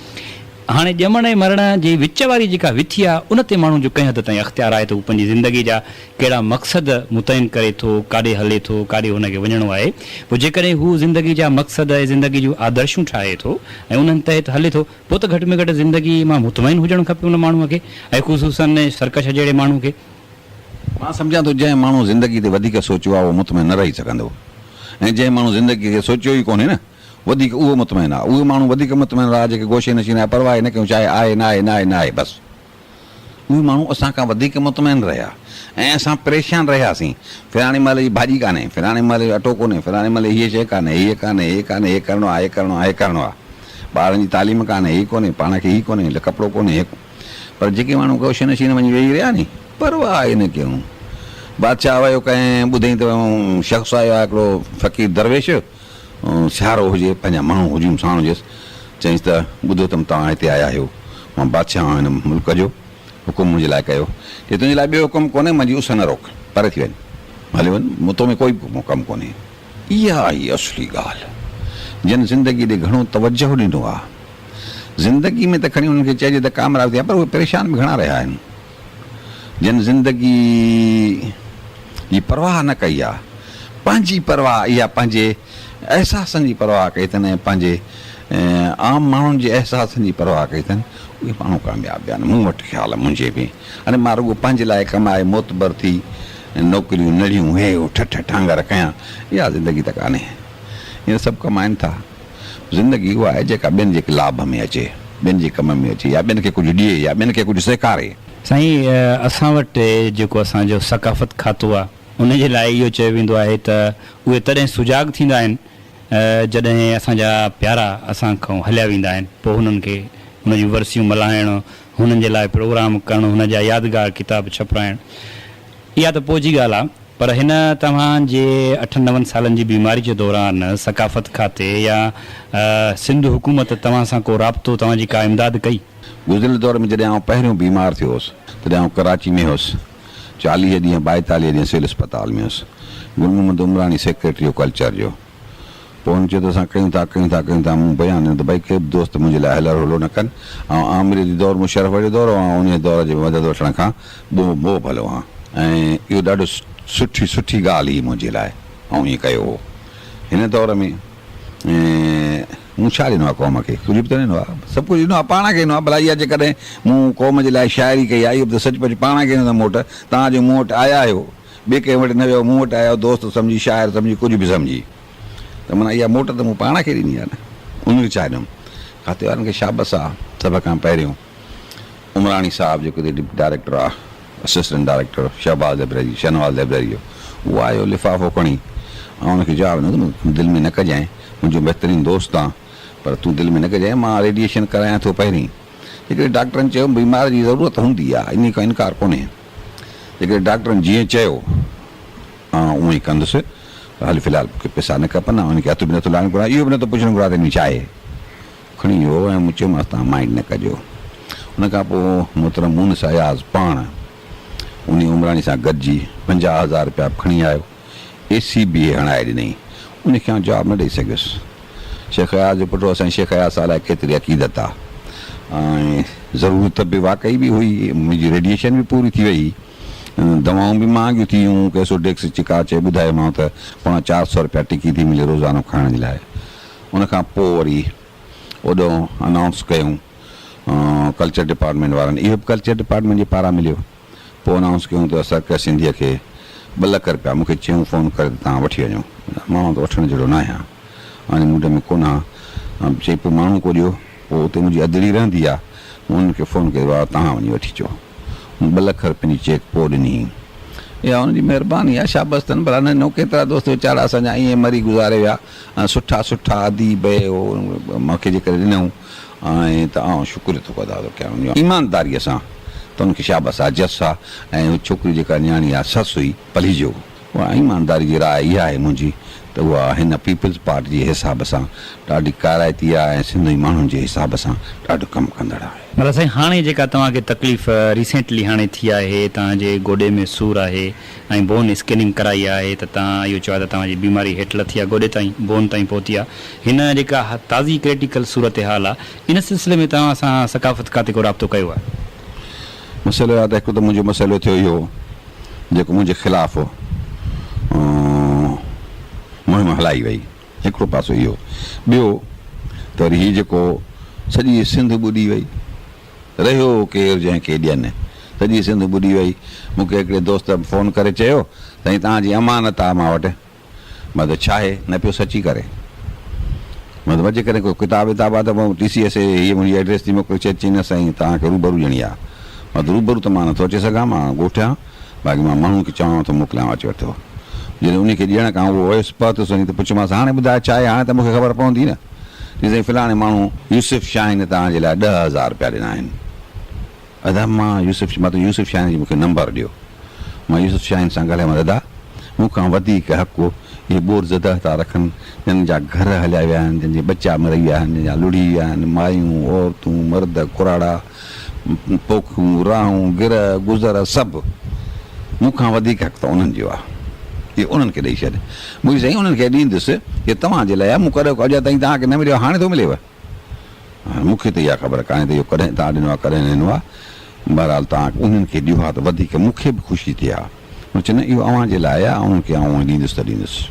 हाणे ॼमण ऐं मरण जी विच वारी जेका विथी आहे, उन ते माण्हू जो कंहिं हद ताईं अख़्तियार आहे त हू पंहिंजी ज़िंदगी जा कहिड़ा मक़सद मुतयन करे थो, काॾे हले थो, काॾे हुनखे वञिणो आहे। पोइ जेकॾहिं हू ज़िंदगी जा मक़सद ऐं ज़िंदगी जूं आदर्शूं ठाहे थो ऐं उन्हनि तहत हले थो, पोइ त घटि में घटि ज़िंदगी मां मुतमइन हुजणु खपे उन माण्हूअ खे, ऐं ख़ुशूसन सरकश जहिड़े माण्हू खे। मां सम्झां थो जंहिं माण्हू ज़िंदगी ते वधीक सोचियो आहे उहो मुतमइन न रही सघंदो, ऐं जंहिं माण्हू ज़िंदगी खे सोचियो ई कोन्हे न वधीक, उहो मुतमइन आहे। उहे माण्हू वधीक मुतमइन रहा जेके गोशे नशीन आहे, परवाह न कयूं चाहे आहे न आहे, न आहे न आहे बसि। उहे माण्हू असां खां वधीक मुतमइन रहिया ऐं असां परेशान रहियासीं। फिराणे महिल जी भाॼी कान्हे, फिराणे महिल अटो कोन्हे, फिराणे महिल हीअ शइ कान्हे, हीअ कान्हे, हीअ कान्हे, हीअ करिणो आहे, हीअ करिणो आहे, हीअ करिणो आहे। ॿारनि जी तालीम कान्हे, हीअ कोन्हे, पाण खे हीअ कोन्हे, कपिड़ो कोन्हे। पर जेके माण्हू गोशे नशीन वञी वेही रहिया नी, परवाह आहे न कयूं। बादशाह वियो कंहिं ॿुधई त शख़्स आयो आहे हिकिड़ो फ़क़ीर दरवेश, सियारो हुजे, पंहिंजा माण्हू हुजनि, साण हुजेसि, चईंसि त ॿुधो त तव्हां हिते आया आहियो, मां बादशाह आहियां हिन मुल्क जो, हुकुम मुंहिंजे लाइ कयो। चए तुंहिंजे लाइ ॿियो हुकुम कोन्हे, मुंहिंजी उस न रोक, परे थी वञ, हले वञ, मूं तो में कोई कमु कोन्हे। इहा ई असली ॻाल्हि जिन ज़िंदगी ॾे घणो तवजो ॾिनो आहे। ज़िंदगी में त खणी हुननि खे चइजे त कामयाबु थिया, पर उहे परेशान बि घणा रहिया आहिनि। जिन ज़िंदगी जी परवाह न कई आहे, पंहिंजी परवाह, इहा पंहिंजे अहसासनि जी परवाह कई अथनि ऐं पंहिंजे आम माण्हुनि जे अहसासनि जी परवाह कई अथनि, उहे माण्हू कामयाबु आहिनि मूं वटि ख़्यालु आहे, मुंहिंजे बि। हाणे मां रुॻो पंहिंजे लाइ कमाए मोतबर थी नौकिरियूं नड़ियूं हे ठठ ठांगर कयां, इहा ज़िंदगी त कान्हे। हीअं सभु कमाइनि था। ज़िंदगी उहा आहे जेका ॿियनि जे लाभ में अचे, ॿियनि जे कम में अचे, या ॿियनि खे कुझु ॾिए, या ॿियनि खे कुझु सेखारे। साईं, असां वटि जेको असांजो सकाफ़त खातो आहे, उन जे लाइ इहो चयो वेंदो आहे त उहे तॾहिं सुजाग थींदा आहिनि जॾहिं असांजा प्यारा असां खां हलिया वेंदा आहिनि। पोइ हुननि खे हुन जूं वरसियूं मल्हाइणु, हुननि जे लाइ प्रोग्राम करणु, हुन जा यादगार किताब छपाइणु, इहा त पोइ जी ॻाल्हि आहे। पर हिन तव्हांजे 8-9 सालनि जी बीमारी जे दौरान सकाफ़त खाते या सिंध हुकूमत तव्हां सां को राब्तो, तव्हांजी का इमदाद कई? गुज़िरियल दौर में जॾहिं आउं पहिरियों बीमार थियो हुउसि तॾहिं आउं कराची में हुउसि, 40 ॾींहं 42 ॾींहं सिविल अस्पताल में हुउसि, गुल मोहम्मद उमरानी सेक्रेटरी कल्चर जो। पोइ हुन चयो त असां कयूं था मूं बयानु ॾिनो त भई के बि दोस्त मुंहिंजे लाइ हलर हलो न कनि, ऐं आमिर जी दौर मुशरफ जो दौर, ऐं उन दौर जे मदद वठण खां बो भलो हा। ऐं इहो ॾाढो सुठी ॻाल्हि हुई मुंहिंजे लाइ, ऐं ईअं कयो हो। हिन दौर में मूं छा ॾिनो आहे क़ौम खे? कुझु बि त ॾिनो आहे, सभु कुझु ॾिनो आहे, पाण खे ॾिनो आहे। भला इहा जेकॾहिं मूं क़ौम जे लाइ शाइरी कई आहे, इहो त सचुपचु पाण खे ॾिनो मूं वटि। तव्हांजो मूं वटि आया आहियो, ॿिए कंहिं वटि न वियो, मूं वटि आया आहियो, दोस्त सम्झी, शाइर सम्झी, कुझु बि सम्झी, त माना इहा मोट त मूं पाण खे ॾिनी आहे न। उनखे छा ॾियमि? खाते वारनि खे शाबस आहे। सभ खां पहिरियों उमरानी साहिबु जेको डिप्टी डायरेक्टर आहे, assistant director Shahbaz library, Shahnawaz library जो, उहो आयो लिफ़ाफ़ो खणी, ऐं हुनखे जवाबु ॾिनो त दिलि में न कजांइ, मुंहिंजो बहितरीनु दोस्त आहे, पर तूं दिलि में न कजांइ, मां रेडिएशन करायां थो पहिरीं। जेकॾहिं डॉक्टरनि चयो बीमार जी ज़रूरत हूंदी आहे, इन खां इनकार कोन्हे। जेकॾहिं डॉक्टरनि जीअं चयो उअं ई कंदुसि। हल फ़िलहालु मूंखे पैसा न खपनि, हुनखे हथ बि नथो लाइणु घुरां, इहो बि नथो पुछणु घुरां त इन छा आहे। खणी वियो ऐं मूं चयोमांसि तव्हां माइंड न कजो। हुन खां पोइ मोहतरम मुनिस अयाज़ पाण उन उमराणी सां गॾिजी 50,000 रुपया खणी आयो, AC बि हणाए ॾिनई। उनखे आउं जवाबु न ॾेई सघियुसि। शेख अयाज़ जो पुटु असांजे शेख अयाज़ सां अलाए केतिरी अक़ीदत आहे, ऐं ज़रूरत बि वाक़ई बि हुई, मुंहिंजी रेडिएशन बि पूरी थी वई, दवाऊं बि महांगियूं थी वियूं, केसोडेक्स चिकाचे ॿुधायोमांव त 400 रुपया टिकी थी मिले रोज़ानो खाइण जे लाइ। उनखां पोइ वरी ओॾो अनाउंस कयूं कल्चर डिपार्टमेंट वारनि, इहो बि कल्चर डिपार्टमेंट जे पारां मिलियो। पोइ अनाउंस कयूं त सर्कस सिंधीअ खे 2 लख रुपया, मूंखे चयूं फ़ोन करे त तव्हां वठी वञो। मां त वठण जहिड़ो न आहियां, हाणे मूड में कोन आहे। चई पोइ माण्हू को ॾियो, पोइ उते मुंहिंजी अदड़ी रहंदी आहे, उनखे फ़ोन कयो आहे तव्हां वञी वठी अचो। 2 लख रुपये जी चेक पोइ ॾिनी। इहा हुनजी महिरबानी आहे, शाबस अथनि। भला न केतिरा दोस्त वीचारा असांजा ईअं मरी गुज़ारे विया, सुठा सुठा अदीब मूंखे जेकर ॾिनऊं, ऐं त आउं शुक्र थो अदा थो कयां ईमानदारीअ सां, त उनखे शाबस आहे, जस आहे। ऐं छोकिरी जेका न्याणी आहे ससु हुई पलीजो, उहा ईमानदारी जी राय इहा आहे मुंहिंजी, त उहा हिन पीपल्स पार्टी जे हिसाब सां ॾाढी काराइती आहे ऐं सिंधी माण्हुनि जे हिसाब सां ॾाढो कमु कंदड़ आहे। मतिलबु साईं हाणे जेका तव्हांखे तकलीफ़ रिसेंटली हाणे थी आहे, तव्हांजे गोॾे में सूरु आहे ऐं बोन स्कैनिंग कराई आहे, त तव्हां इहो चयो त तव्हांजी बीमारी हेठि लथी आहे, गोॾे ताईं बोन ताईं पहुती आहे, हिन जेका ताज़ी क्रिटिकल सूरत हाल आहे, इन सिलसिले में तव्हां सां सकाफ़त खाते को राब्तो कयो आहे? मसइलो आहे त हिकु त मुंहिंजो मसइलो थियो इहो जेको मुंहिंजे ख़िलाफ़ु मुहिम हलाई वई, हिकिड़ो पासो इहो। ॿियो त वरी हीउ जेको सॼी सिंध ॿुॾी वई, रहियो केरु जंहिंखे ॾियनि, सॼी सिंध ॿुॾी वई। मूंखे हिकिड़े दोस्त फ़ोन करे चयो साईं तव्हांजी अमानत आहे मां वटि। मतिलबु छा आहे, न पियो सची करे, मतिलबु अचे करे कोई किताब विताब आहे त पोइ TCS हीअ मुंहिंजी एड्रेस थी मोकिले चई न साईं तव्हांखे रूबरू ॼणी आहे। मतिलबु रूबरू त मां नथो अची सघां, मां ॻोठियां, बाक़ी मां माण्हू खे चवां थो मोकिलियां अची वठो। जॾहिं उनखे ॾियण खां उहो वयसि पहुतुसि वञी त पुछियोमांसि हाणे ॿुधाए छा आहे, हाणे त मूंखे ख़बर पवंदी न। साईं फ़िलहाणे माण्हू यूसुफ शाहीन तव्हांजे लाइ 10,000 रुपया ॾिना आहिनि। दादा मां यूसुफ शाहीन जी मूंखे नंबर ॾियो, मां यूसुफ शाहीन सां ॻाल्हायो, दादा मूंखां वधीक हक़ु इहे बोर ज़दा था रखनि, जंहिंजा घर हलिया विया आहिनि, जंहिंजे बचा मरी विया आहिनि, जंहिंजा लुड़ी विया आहिनि, मायूं औरतूं मर्द कुराड़ा पोखूं राहूं गिर गुज़र सभु, मूंखां वधीक हक़ु त उन्हनि जो आहे, इहे उन्हनि खे ॾेई छॾ। मुंहिंजी साईं उन्हनि खे ॾींदुसि इहे तव्हांजे लाइ आहे, मूं कॾहिं अॼु ताईं तव्हांखे न मिलियो, हाणे थो मिलेव। मूंखे त इहा ख़बर कान्हे त इहो कॾहिं तव्हां ॾिनो आहे कॾहिं न ॾिनो आहे। बहरहाल तव्हां उन्हनि खे ॾियो आहे त वधीक मूंखे बि ख़ुशी थिए हा। मूं चयो न इहो अव्हां जे लाइ आहे, उन्हनि खे आउं ॾींदुसि त ॾींदुसि।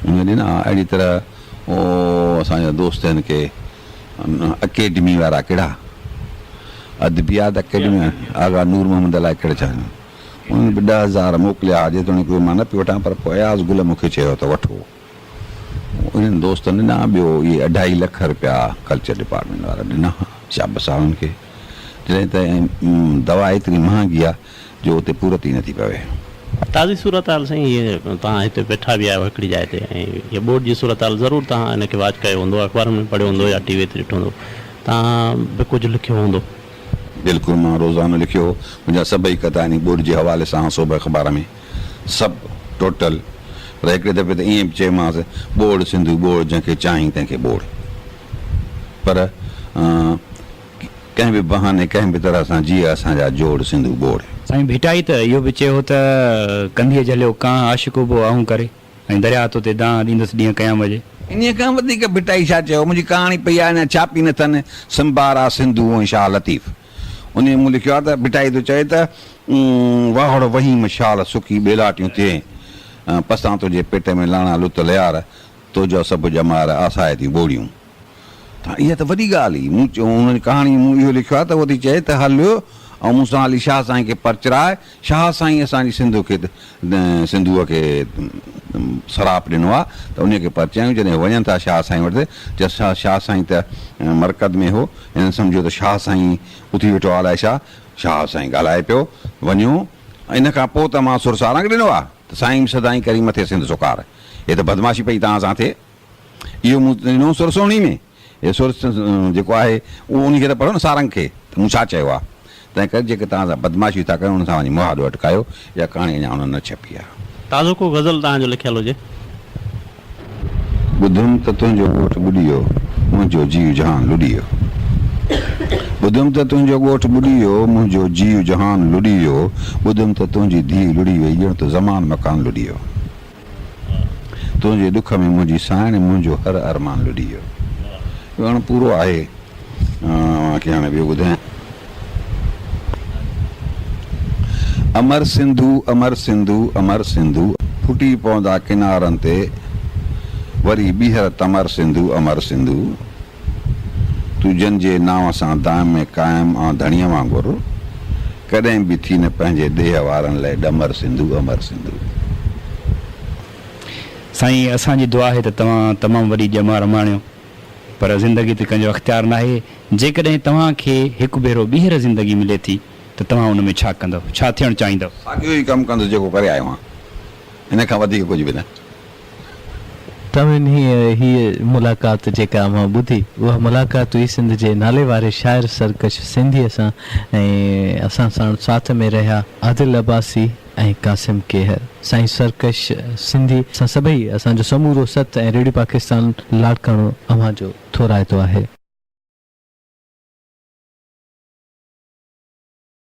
उन ॾिना अहिड़ी तरह असांजा दोस्त आहिनि के अकेडमी वारा कहिड़ा अदबियात अकेडमी आगा नूर मोहम्मद अलाए कहिड़े छा, उन्हनि बि 10,000 मोकिलिया, जेतोणीकि मां न पियो वठां, पर पोइ अयाज़ गुल मूंखे चयो त वठो। उन्हनि दोस्तनि ॾिना। ॿियो इहे 2.5 लख रुपया कल्चर डिपार्टमेंट वारा ॾिना, शाबस आहे उन्हनि खे। जॾहिं त दवा एतिरी महांगी आहे जो उते पूरत ई नथी पवे। ताज़ी सूरत हाल साईं, इहे तव्हां हिते वेठा बि आहियो हिकिड़ी जाइ ते, ऐं इहा बोर्ड जी सूरत हाल ज़रूरु तव्हां हिनखे वाच कयो हूंदो, अख़बारुनि में पढ़ियो हूंदो या TV ते ॾिठो हूंदो, तव्हां बि कुझु लिखियो हूंदो? बिल्कुलु, मां रोज़ानो लिखियो, मुंहिंजा सभई कथा इन बोर्ड जे हवाले सां सोभ अख़बार में सभु टोटल। पर हिकिड़े दफ़े त ईअं बि चयोमांसि बोर्ड सिंधू बोर्ड, जंहिंखे चाहीं तंहिंखे बोर्ड, पर कंहिं बि बहाने कंहिं बि तरह सां जीअं असांजा जोड़ सिंधू बोर्ड। साईं भिटाई त इहो बि चयो त कंधीअ झलियो कां आशिक़ुबो आहूं करे, ऐं दरिया ते दां ॾींदुसि ॾींहं कयां बजे। इन खां वधीक भिटाई छा चयो, मुंहिंजी कहाणी पई आहे, अञा छापी न अथनि, संबारा सिंधू ऐं शाह लतीफ़। उन मूं लिखियो आहे त भिटाई थो चए त वाहड़ वही मशाल सुकी बेलाटियूं थिए, पसां तुंहिंजे पेट में लाणा लुत लियार, तुंहिंजो सभु ॼमार आसाए थियूं ॿोड़ियूं। त इहा त वॾी ॻाल्हि हुई। मूं चयो उन्हनि कहाणी मूं इहो लिखियो आहे त उहो थी चए त हल ऐं मूंसां हली शाह साईं खे परचराए, शाह साईं असांजी सिंधूअ खे सराप ॾिनो आहे, त उन खे परचायूं। जॾहिं वञनि था शाह साईं वटि, जंहिं शाह साईं त मरकज़ में हो, हिन सम्झो त शाह साईं उथी वेठो आहे, अलाए छा शाह साईं ॻाल्हाए पियो, वञो। इन खां पोइ त मां सुरसारंग ॾिनो आहे त साईं सदाईं करी मथे सिंध सुकार, हे त बदमाशी पई तव्हां सां थिए। इहो मूं ॾिनो सुरसोणी में, हे सुर जेको आहे उहो उनखे त पढ़ो न सारंग खे, त मूं छा चयो आहे। तंहिं करे जेके तव्हां सां बदमाशी था कयो, हुन सां वञी मुहादो अटकायो, इहा कहाणी अञा हुन न छपी आहे। ताज़ो को गज़ल तव्हांजो लिखियलु हुजे? ॿुधुमि त तुंहिंजो ॻोठु ॿुॾी वियो, मुंहिंजो जीव जहान लुॾी वियो। ॿुधुमि त तुंहिंजो ॻोठु ॿुॾी वियो, मुंहिंजो जीव जहान लुॾी वियो, ॿुधुमि त तुंहिंजी धीउ लुॾी वई, ॼण त ज़मान मकान लुॾी वियो, तुंहिंजे दुख में मुंहिंजी साइण, मुंहिंजो हर अरमान लुॾी वियो। इहो हाणे पूरो आहे, की हाणे ॿियो ॿुधायां। अमर सिंधु अमर सिंधु अमर सिंधु, फुटी पवंदा किनारनि ते वरी ॿीहर तमर सिंधु अमर सिंधु, तूं जंहिंजे नाव सां दाम में क़ाइमु आ धणीअ वांगुरु, कॾहिं बि थी न पंहिंजे देह वारनि लाइ ॾमर सिंधु अमर सिंधु। साईं, असांजी दुआ आहे त तव्हां तमामु वॾी ॼमा रमाणियो, पर ज़िंदगी ते कंहिंजो अख़्तियार न आहे। जेकॾहिं तव्हांखे हिकु भेरो ॿीहर ज़िंदगी मिले थी त तव्हां उन में छा कंदव, छा थियणु चाहींदव? साॻियो ई कमु कंदुसि जेको करे आयो आहियां, हिन खां वधीक कुझु बि न। तव्हां हीअ मुलाक़ात जेका मां ॿुधी, उहा मुलाक़ात हुई सिंध जे नाले वारे शाइर सरकश सिंधीअ सां, ऐं असां सां साथ में रहिया आदिल अब्बासी ऐं कासिम केहर। साईं सरकश सिंधी असां सभई, असांजो समूरो सत ऐं रेडियो पाकिस्तान लाड़काणो अव्हां जो थोराइतो आहे।